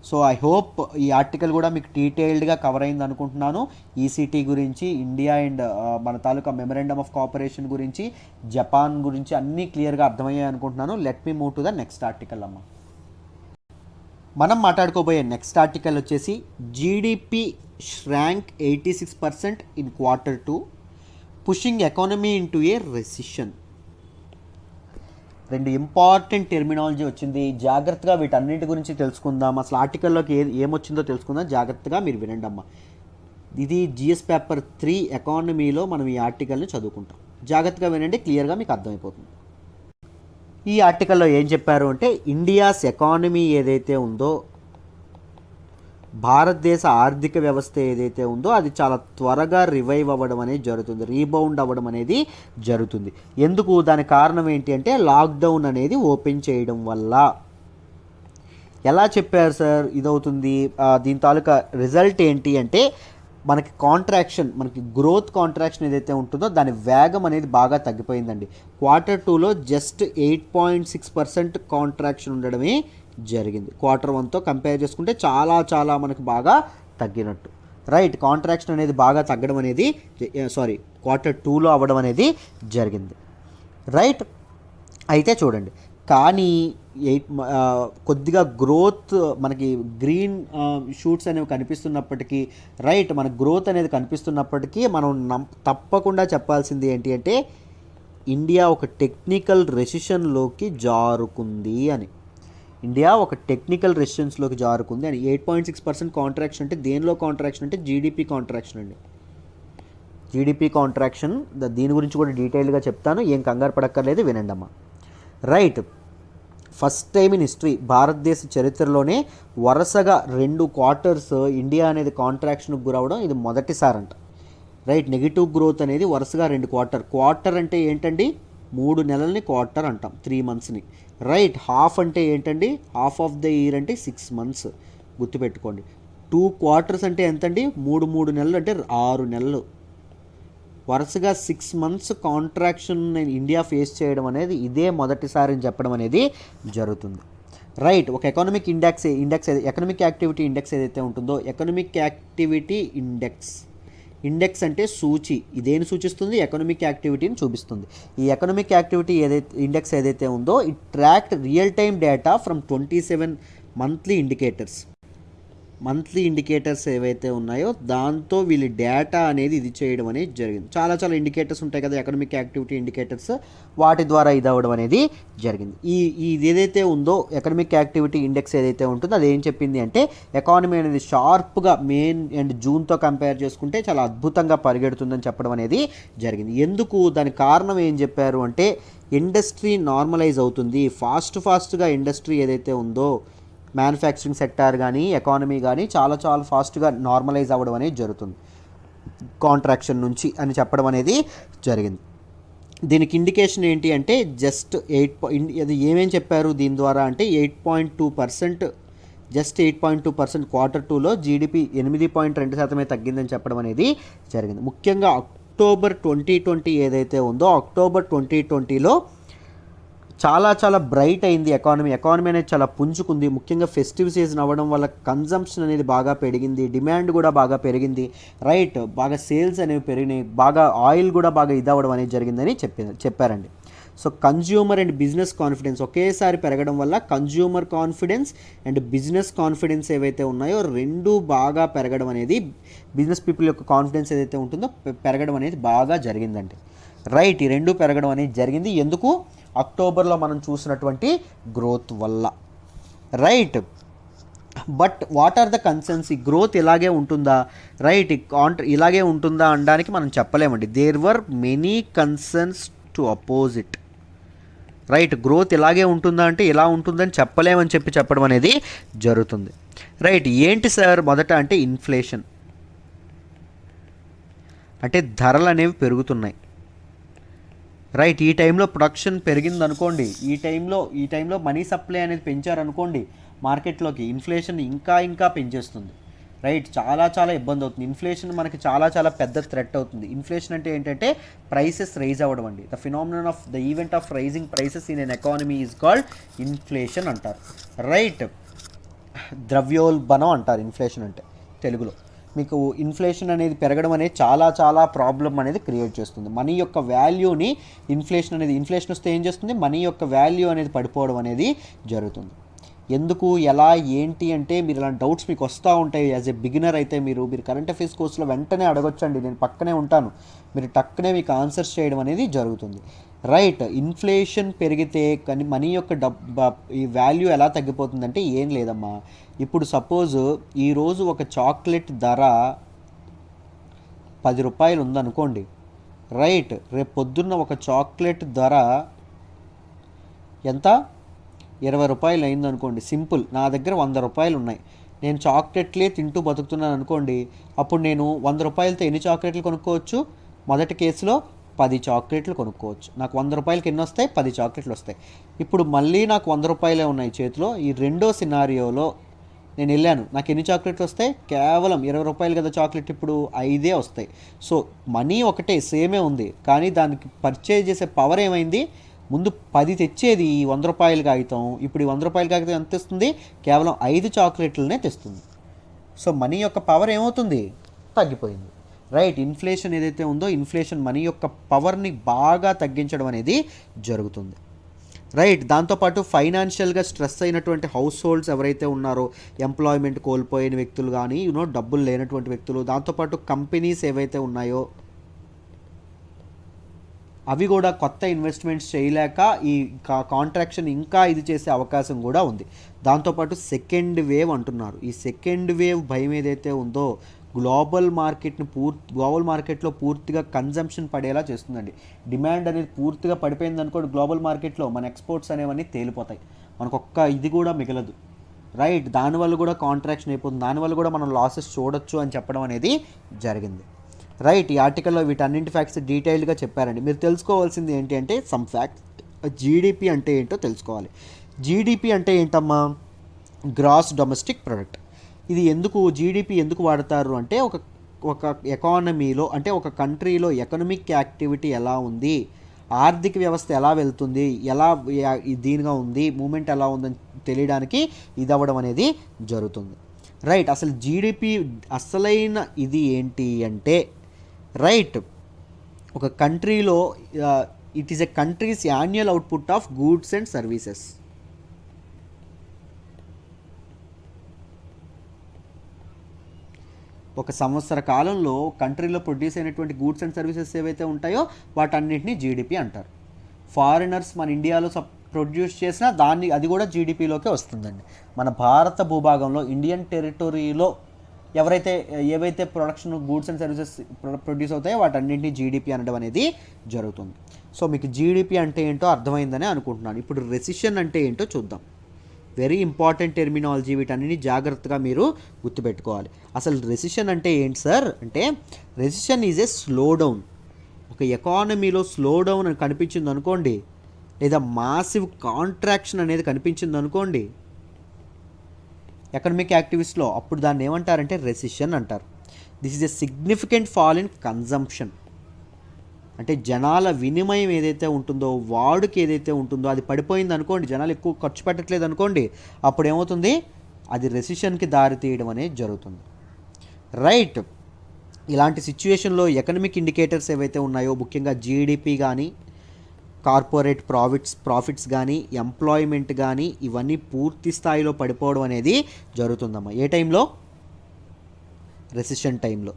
A: so I hope ఈ ఆర్టికల్ కూడా మీకు డీటెయిల్డ్గా కవర్ అయింది అనుకుంటున్నాను. ఈసీటీ గురించి, ఇండియా అండ్ మన తాలూకా మెమరాండమ్ ఆఫ్ కోఆపరేషన్ గురించి, జపాన్ గురించి అన్నీ క్లియర్గా అర్థమయ్యాయి అనుకుంటున్నాను. Let me move to the next article అమ్మ. మనం మాట్లాడుకోబోయే నెక్స్ట్ ఆర్టికల్ వచ్చేసి GDP shrank 86% in Q2, pushing economy into A recession. రెండు ఇంపార్టెంట్ టెర్మినాలజీ వచ్చింది, జాగ్రత్తగా వీటన్నిటి గురించి తెలుసుకుందాం. అసలు ఆర్టికల్లోకి ఏమొచ్చిందో తెలుసుకుందాం, జాగ్రత్తగా మీరు వినండి అమ్మ. ఇది జిఎస్ పేపర్ 3 ఎకానమీలో మనం ఈ ఆర్టికల్ని చదువుకుంటాం. జాగ్రత్తగా వినండి, క్లియర్గా మీకు అర్థమైపోతుంది. ఈ ఆర్టికల్లో ఏం చెప్పారు అంటే ఇండియాస్ ఎకానమీ ఏదైతే ఉందో, భారతదేశ ఆర్థిక వ్యవస్థ ఏదైతే ఉందో అది చాలా త్వరగా రివైవ్ అవ్వడం అనేది జరుగుతుంది, రీబౌండ్ అవ్వడం అనేది జరుగుతుంది. ఎందుకు, దాని కారణం ఏంటి అంటే లాక్డౌన్ అనేది ఓపెన్ చేయడం వల్ల. ఎలా చెప్పారు సార్ ఇదవుతుంది, దీని తాలూకా రిజల్ట్ ఏంటి అంటే మనకి గ్రోత్ కాంట్రాక్షన్ ఏదైతే ఉంటుందో దాని వేగం అనేది బాగా తగ్గిపోయిందండి. Q2లో జస్ట్ 8.6% కాంట్రాక్షన్ ఉండడమే జరిగింది. Q1తో కంపేర్ చేసుకుంటే చాలా మనకి బాగా తగ్గినట్టు. రైట్, కాంట్రాక్షన్ అనేది బాగా తగ్గడం అనేది Q2లో అవ్వడం అనేది జరిగింది. రైట్, అయితే చూడండి, కానీ కొద్దిగా గ్రోత్ మనకి గ్రీన్ షూట్స్ అనేవి కనిపిస్తున్నప్పటికీ, రైట్, మన గ్రోత్ అనేది కనిపిస్తున్నప్పటికీ మనం తప్పకుండా చెప్పాల్సింది ఏంటి అంటే ఇండియా ఒక టెక్నికల్ రెసిషన్లోకి జారుకుంది అని. ఇండియా ఒక టెక్నికల్ రెసిషన్స్లోకి జారుకుంది అని. 8.6% కాంట్రాక్షన్ అంటే దేనిలో కాంట్రాక్షన్ అంటే జీడిపి కాంట్రాక్షన్ అండి. జీడిపి కాంట్రాక్షన్, దీని గురించి కూడా డీటెయిల్గా చెప్తాను, ఏం కంగారు పడక్కర్లేదు, వినండి అమ్మా. Right, first time in history, భారతదేశ చరిత్రలోనే వరుసగా 2 క్వార్టర్స్ ఇండియా అనేది కాంట్రాక్షన్కి గురవడం ఇది మొదటిసారంట. రైట్, నెగిటివ్ గ్రోత్ అనేది వరుసగా 2 క్వార్టర్ అంటే ఏంటండి, 3 నెలల్ని క్వార్టర్ అంటాం, 3 మంత్స్ని. రైట్, హాఫ్ అంటే ఏంటండి, హాఫ్ ఆఫ్ ద ఇయర్ అంటే 6 మంత్స్, గుర్తుపెట్టుకోండి. 2 క్వార్టర్స్ అంటే ఎంతండి, 3 నెలలు అంటే 6 నెలలు. వరుసగా 6 మంత్స్ కాంట్రాక్షన్ ఇండియా ఫేస్ చేయడం అనేది ఇదే మొదటిసారి అని చెప్పడం అనేది జరుగుతుంది. రైట్, ఒక ఎకనామిక్ ఎకనామిక్ యాక్టివిటీ ఇండెక్స్ ఏదైతే ఉంటుందో, ఎకనామిక్ యాక్టివిటీ ఇండెక్స్ అంటే సూచి, ఇదేని సూచిస్తుంది, ఎకనామిక్ యాక్టివిటీని చూపిస్తుంది. ఈ ఎకనామిక్ యాక్టివిటీ ఇండెక్స్ ఏదైతే ఉందో it tracked real time data from 27 monthly indicators. Monthly indicators ఏవైతే ఉన్నాయో దాంతో వీళ్ళు డేటా అనేది ఇది చేయడం అనేది జరిగింది. చాలా చాలా ఇండికేటర్స్ ఉంటాయి కదా, ఎకనామిక్ యాక్టివిటీ ఇండికేటర్స్, వాటి ద్వారా ఇది అవ్వడం అనేది జరిగింది. ఇది ఏదైతే ఉందో ఎకనామిక్ యాక్టివిటీ ఇండెక్స్ ఏదైతే ఉంటుందో అది ఏం చెప్పింది అంటే ఎకానమీ అనేది షార్ప్గా మే అండ్ జూన్తో కంపేర్ చేసుకుంటే చాలా అద్భుతంగా పరిగెడుతుందని చెప్పడం అనేది జరిగింది. ఎందుకు, దానికి కారణం ఏం చెప్పారు అంటే ఇండస్ట్రీ నార్మలైజ్ అవుతుంది, ఫాస్ట్గా ఇండస్ట్రీ ఏదైతే ఉందో మ్యానుఫ్యాక్చరింగ్ సెక్టార్ కానీ ఎకానమీ కానీ చాలా చాలా ఫాస్ట్గా నార్మలైజ్ అవ్వడం అనేది జరుగుతుంది కాంట్రాక్షన్ నుంచి అని చెప్పడం అనేది జరిగింది. దీనికి ఇండికేషన్ ఏంటి అంటే జస్ట్ అది ఏమేం చెప్పారు దీని ద్వారా అంటే 8.2%, జస్ట్ 8.2% Q2లో జీడిపి 8.2% తగ్గిందని చెప్పడం అనేది జరిగింది. ముఖ్యంగా అక్టోబర్ 2020 ఏదైతే ఉందో అక్టోబర్ 2020లో చాలా చాలా బ్రైట్ అయింది ఎకానమీ అనేది చాలా పుంజుకుంది. ముఖ్యంగా ఫెస్టివ్ సీజన్ అవ్వడం వల్ల కన్జంప్షన్ అనేది బాగా పెరిగింది, డిమాండ్ కూడా బాగా పెరిగింది, రైట్, బాగా సేల్స్ అనేవి పెరిగినాయి, బాగా ఆయిల్ కూడా బాగా ఇదవ్వడం అనేది జరిగిందని చెప్పారండి. So consumer and business confidence ఒకేసారి పెరగడం వల్ల consumer confidence and business confidence ఏవైతే ఉన్నాయో రెండు బాగా పెరగడం అనేది, బిజినెస్ పీపుల్ యొక్క కాన్ఫిడెన్స్ ఏదైతే ఉంటుందో పెరగడం అనేది బాగా జరిగిందండి. రైట్, ఈ రెండు పెరగడం అనేది జరిగింది. ఎందుకు, అక్టోబర్లో మనం చూసినటువంటి గ్రోత్ వల్ల. Right, but what are the concerns, ఈ గ్రోత్ ఇలాగే ఉంటుందా, రైట్, ఇలాగే ఉంటుందా అనడానికి మనం చెప్పలేమండి. There were many concerns to oppose it. Right, growth ఇలాగే ఉంటుందా అంటే ఇలా ఉంటుందని చెప్పలేమని చెప్పడం అనేది జరుగుతుంది. రైట్, ఏంటి సార్ మొదట అంటే ఇన్ఫ్లేషన్, అంటే ధరలు అనేవి పెరుగుతున్నాయి. రైట్, ఈ టైంలో ప్రొడక్షన్ పెరిగింది అనుకోండి, ఈ టైంలో మనీ సప్లై అనేది పెంచారనుకోండి మార్కెట్లోకి, ఇన్ఫ్లేషన్ ఇంకా పెంచేస్తుంది. రైట్, చాలా చాలా ఇబ్బంది అవుతుంది. ఇన్ఫ్లేషన్ మనకి చాలా చాలా పెద్ద థ్రెట్ అవుతుంది. ఇన్ఫ్లేషన్ అంటే ఏంటంటే ప్రైసెస్ రైజ్ అవ్వడం అండి. The phenomenon of the event of rising prices in an economy is called inflation అంటారు. రైట్, ద్రవ్యోల్బణం అంటారు ఇన్ఫ్లేషన్ అంటే తెలుగులో. మీకు ఇన్ఫ్లేషన్ అనేది పెరగడం అనేది చాలా చాలా ప్రాబ్లం అనేది క్రియేట్ చేస్తుంది. మనీ యొక్క వాల్యూని ఇన్ఫ్లేషన్ వస్తే ఏం చేస్తుంది, మనీ యొక్క వాల్యూ అనేది పడిపోవడం అనేది జరుగుతుంది. ఎందుకు, ఎలా, ఏంటి అంటే మీరు ఇలాంటి డౌట్స్ మీకు వస్తూ ఉంటాయి. యాజ్ ఎ బిగినర్ అయితే మీరు కరెంట్ అఫైర్స్ కోర్సులో వెంటనే అడగొచ్చండి, నేను పక్కనే ఉంటాను, మీరు టక్కనే మీకు ఆన్సర్స్ చేయడం అనేది జరుగుతుంది. రైట్, ఇన్ఫ్లేషన్ పెరిగితే కానీ మనీ యొక్క ఈ వాల్యూ ఎలా తగ్గిపోతుందంటే ఏం లేదమ్మా, ఇప్పుడు సపోజ్ ఈరోజు ఒక చాక్లెట్ ధర 10 రూపాయలు ఉందనుకోండి, రైట్, రేపు పొద్దున్న ఒక చాక్లెట్ ధర ఎంత 20 రూపాయలు అయిందనుకోండి. సింపుల్, నా దగ్గర 100 రూపాయలు ఉన్నాయి, నేను చాక్లెట్లే తింటూ బతుకుతున్నాను అనుకోండి, అప్పుడు నేను 100 రూపాయలతో ఎన్ని చాక్లెట్లు కొనుక్కోవచ్చు, మొదటి కేసులో 10 చాక్లెట్లు కొనుక్కోవచ్చు. నాకు 100 రూపాయలకి ఎన్ని వస్తాయి, 10 చాక్లెట్లు వస్తాయి. ఇప్పుడు మళ్ళీ నాకు 100 రూపాయలే ఉన్నాయి చేతిలో. ఈ రెండో సినారియోలో నేను వెళ్ళాను, నాకు ఎన్ని చాక్లెట్లు వస్తాయి, కేవలం 20 రూపాయలు కదా చాక్లెట్, ఇప్పుడు 5 వస్తాయి. సో మనీ ఒకటే సేమే ఉంది, కానీ దానికి పర్చేజ్ చేసే పవర్ ఏమైంది, ముందు 10 తెచ్చేది ఈ 100 రూపాయల కాగితం, ఇప్పుడు ఈ 100 రూపాయల కాగితం ఎంత తెస్తుంది, కేవలం 5 చాక్లెట్లనే తెస్తుంది. సో మనీ యొక్క పవర్ ఏమవుతుంది, తగ్గిపోయింది. రైట్, ఇన్ఫ్లేషన్ ఏదైతే ఉందో ఇన్ఫ్లేషన్ మనీ యొక్క పవర్ని బాగా తగ్గించడం అనేది జరుగుతుంది. రైట్, దాంతోపాటు ఫైనాన్షియల్గా స్ట్రెస్ అయినటువంటి హౌస్ హోల్డ్స్ ఎవరైతే ఉన్నారో, ఎంప్లాయ్మెంట్ కోల్పోయిన వ్యక్తులు కానీ డబ్బులు లేనటువంటి వ్యక్తులు, దాంతోపాటు కంపెనీస్ ఏవైతే ఉన్నాయో అవి కూడా కొత్త ఇన్వెస్ట్మెంట్స్ చేయలేక ఈ కాంట్రాక్షన్ ఇంకా ఇది చేసే అవకాశం కూడా ఉంది. దాంతోపాటు సెకండ్ వేవ్ అంటున్నారు. ఈ సెకండ్ వేవ్ భయం ఏదైతే ఉందో గ్లోబల్ మార్కెట్లో పూర్తిగా కన్జంప్షన్ పడేలా చేస్తుందండి. డిమాండ్ అనేది పూర్తిగా పడిపోయింది అనుకోండి గ్లోబల్ మార్కెట్లో, మన ఎక్స్పోర్ట్స్ అనేవన్నీ తేలిపోతాయి, మనకు ఒక్క ఇది కూడా మిగలదు. రైట్, దానివల్ల కూడా కాంట్రాక్షన్ అయిపోతుంది, దానివల్ల కూడా మనం లాసెస్ చూడొచ్చు అని చెప్పడం అనేది జరిగింది. రైట్, ఈ ఆర్టికల్లో వీటన్నింటి ఫ్యాక్ట్స్ డీటెయిల్డ్గా చెప్పారండి. మీరు తెలుసుకోవాల్సింది ఏంటి అంటే సమ్ ఫ్యాక్ట్, జీడిపి అంటే ఏంటో తెలుసుకోవాలి. జీడిపి అంటే ఏంటమ్మా, గ్రాస్ డొమెస్టిక్ ప్రొడక్ట్. ఇది జీడిపి ఎందుకు వాడతారు అంటే ఒక ఎకానమీలో, అంటే ఒక కంట్రీలో ఎకనామిక్ యాక్టివిటీ ఎలా ఉంది, ఆర్థిక వ్యవస్థ ఎలా వెళ్తుంది, ఎలా దీనిగా ఉంది, మూమెంట్ ఎలా ఉందని తెలియడానికి ఇది అవ్వడం అనేది జరుగుతుంది. రైట్, అసలు జీడిపి అసలైన ఇది ఏంటి అంటే, రైట్, ఒక కంట్రీలో it is a countries annual output of goods and services. ఒక సంవత్సర కాలంలో కంట్రీలో ప్రొడ్యూస్ అయినటువంటి గూడ్స్ అండ్ సర్వీసెస్ ఏవైతే ఉంటాయో వాటన్నిటిని జీడిపి అంటారు. ఫారినర్స్ మన ఇండియాలో ప్రొడ్యూస్ చేసినా అది కూడా జీడిపిలోకే వస్తుందండి. మన భారత భూభాగంలో ఇండియన్ టెరిటరీలో ఏవైతే production goods and services produce అవుతాయో వాటన్నింటినీ జీడిపి అనడం అనేది జరుగుతుంది. సో మీకు జీడిపి అంటే ఏంటో అర్థమైందని అనుకుంటున్నాను. ఇప్పుడు రెసిషన్ అంటే ఏంటో చూద్దాం. వెరీ ఇంపార్టెంట్ టెర్మినాలజీ, వీటన్నిటిని జాగ్రత్తగా మీరు గుర్తుపెట్టుకోవాలి. అసలు రెసిషన్ అంటే ఏంటి సార్ అంటే, recession is a slow down. ఒక ఎకానమీలో స్లో డౌన్ అని కనిపించింది అనుకోండి, లేదా మాసివ్ కాంట్రాక్షన్ అనేది కనిపించింది అనుకోండి ఎకనమిక్ యాక్టివిటీస్లో, అప్పుడు దాన్ని ఏమంటారంటే రెసిషన్ అంటారు. This is a significant fall in consumption. అంటే జనాల వినిమయం ఏదైతే ఉంటుందో, వాడుకి ఏదైతే ఉంటుందో అది పడిపోయింది అనుకోండి, జనాలు ఎక్కువ ఖర్చు పెట్టట్లేదు అనుకోండి, అప్పుడు ఏమవుతుంది, అది రెసిషన్కి దారి తీయడం అనేది జరుగుతుంది. రైట్. ఇలాంటి సిచ్యువేషన్లో ఎకనమిక్ ఇండికేటర్స్ ఏవైతే ఉన్నాయో, ముఖ్యంగా జీడిపి కానీ, కార్పొరేట్ ప్రాఫిట్స్ కానీ, ఎంప్లాయ్మెంట్ కానీ, ఇవన్నీ పూర్తి స్థాయిలో పడిపోవడం అనేది జరుగుతుందమ్మా. ఏ టైంలో? రెసిషన్ టైంలో.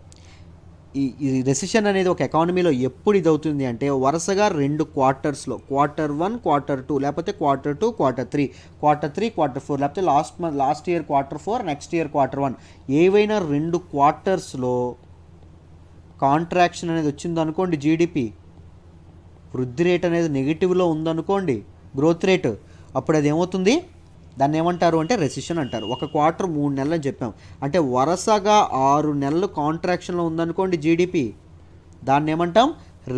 A: ఈ రెసిషన్ అనేది ఒక ఎకానమీలో ఎప్పుడు ఇది అవుతుంది అంటే, వరుసగా 2 క్వార్టర్స్లో, Q1, Q2, లేకపోతే Q2, Q3, Q3, Q4, లేకపోతే last year Q4, next year Q1, ఏవైనా 2 క్వార్టర్స్లో కాంట్రాక్షన్ అనేది వచ్చిందనుకోండి, జీడిపి వృద్ధి రేట్ అనేది నెగిటివ్లో ఉందనుకోండి, గ్రోత్ రేట్, అప్పుడు అది ఏమవుతుంది, దాన్ని ఏమంటారు అంటే రెసిషన్ అంటారు. ఒక క్వార్టర్ 3 నెలలు అని చెప్పాం అంటే వరుసగా 6 నెలలు కాంట్రాక్షన్లో ఉందనుకోండి జీడిపి, దాన్ని ఏమంటాం,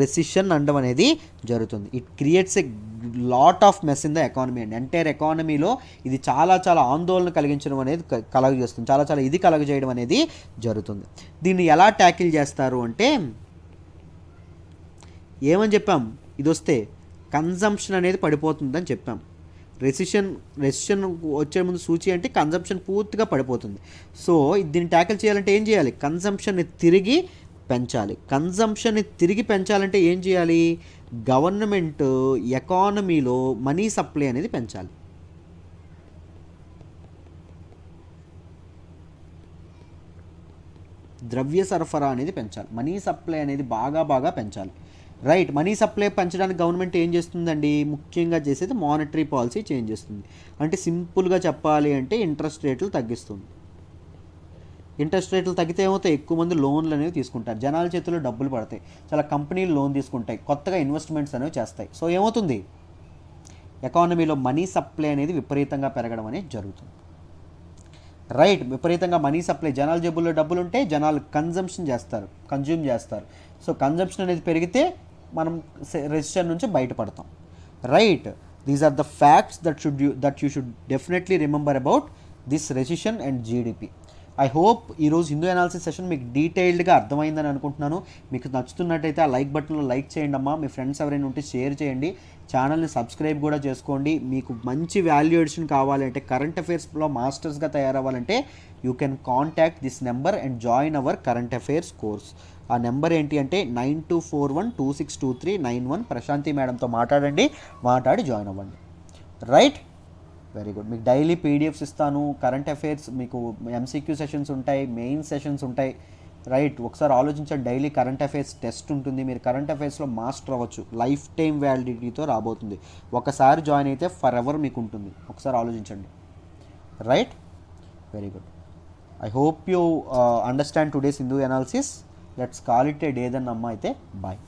A: రెసిషన్ అనడం అనేది జరుగుతుంది. It creates a lot of mess in the economy అండి. ఎంటైర్ ఎకానమీలో ఇది చాలా ఆందోళన కలిగించడం అనేది కలగజేస్తుంది, చాలా ఇది కలగజేయడం అనేది జరుగుతుంది. దీన్ని ఎలా ట్యాకిల్ చేస్తారు అంటే, ఏమని చెప్పాం, ఇది వస్తే కన్జంప్షన్ అనేది పడిపోతుందని చెప్పాం. రెసిషన్ వచ్చే ముందు సూచి అంటే కన్జంప్షన్ పూర్తిగా పడిపోతుంది. సో దీన్ని ట్యాకిల్ చేయాలంటే ఏం చేయాలి, కన్జంప్షన్ని తిరిగి పెంచాలి. కన్జంప్షన్ని తిరిగి పెంచాలంటే ఏం చేయాలి, గవర్నమెంట్ ఎకానమీలో మనీ సప్లై అనేది పెంచాలి. ద్రవ్య సరఫరా అనేది పెంచాలి, మనీ సప్లై అనేది బాగా పెంచాలి. రైట్. మనీ సప్లై పెంచడానికి గవర్నమెంట్ ఏం చేస్తుందండి, ముఖ్యంగా చేసేది మానిటరీ పాలసీ చేంజ్ చేస్తుంది. అంటే సింపుల్గా చెప్పాలి అంటే ఇంట్రెస్ట్ రేట్లు తగ్గిస్తుంది. ఇంట్రెస్ట్ రేట్లు తగ్గితే ఏమవుతాయి, ఎక్కువ మంది లోన్లు అనేవి తీసుకుంటారు, జనాల చేతుల్లో డబ్బులు పడతాయి, చాలా కంపెనీలు లోన్ తీసుకుంటాయి, కొత్తగా ఇన్వెస్ట్మెంట్స్ అనేవి చేస్తాయి. సో ఏమవుతుంది, ఎకానమీలో మనీ సప్లై అనేది విపరీతంగా పెరగడం అనేది జరుగుతుంది. రైట్. విపరీతంగా మనీ సప్లై, జనాల జేబుల్లో డబ్బులు ఉంటే జనాలు కన్జ్యూమ్ చేస్తారు. సో కన్జంప్షన్ అనేది పెరిగితే మనం రెసిషన్ నుంచి బయటపడతాం. Right. These are the facts that you should definitely remember about this recession and GDP. I hope ఈరోజు హిందూ అనాలిసిస్ సెషన్ మీకు డీటెయిల్డ్గా అర్థమైందని అనుకుంటున్నాను. మీకు నచ్చుతున్నట్టయితే ఆ లైక్ బటన్లో లైక్ చేయండి అమ్మా. మీ ఫ్రెండ్స్ ఎవరైనా ఉంటే షేర్ చేయండి. ఛానల్ని సబ్స్క్రైబ్ కూడా చేసుకోండి. మీకు మంచి వాల్యూ ఎడిషన్ కావాలంటే, కరెంట్ అఫైర్స్లో మాస్టర్స్గా తయారవ్వాలంటే you can contact this number and join hour current affairs course. ఆ నెంబర్ ఏంటి అంటే 9241262391. ప్రశాంతి మేడంతో మాట్లాడి జాయిన్ అవ్వండి. రైట్. Very good. మీకు డైలీ పీడిఎఫ్స్ ఇస్తాను. కరెంట్ అఫైర్స్ మీకు ఎంసీక్యూ సెషన్స్ ఉంటాయి, మెయిన్ సెషన్స్ ఉంటాయి. రైట్. ఒకసారి ఆలోచించండి, డైలీ కరెంట్ అఫైర్స్ టెస్ట్ ఉంటుంది, మీరు కరెంట్ అఫైర్స్లో మాస్టర్ అవ్వచ్చు, లైఫ్ టైం వ్యాలిడిటీతో రాబోతుంది. ఒకసారి జాయిన్ అయితే ఫర్ ఎవర్ మీకు ఉంటుంది. ఒకసారి ఆలోచించండి. Right. Very good. I hope you understand today's Hindu analysis. Let's call it a day then అమ్మ. అయితే బాయ్.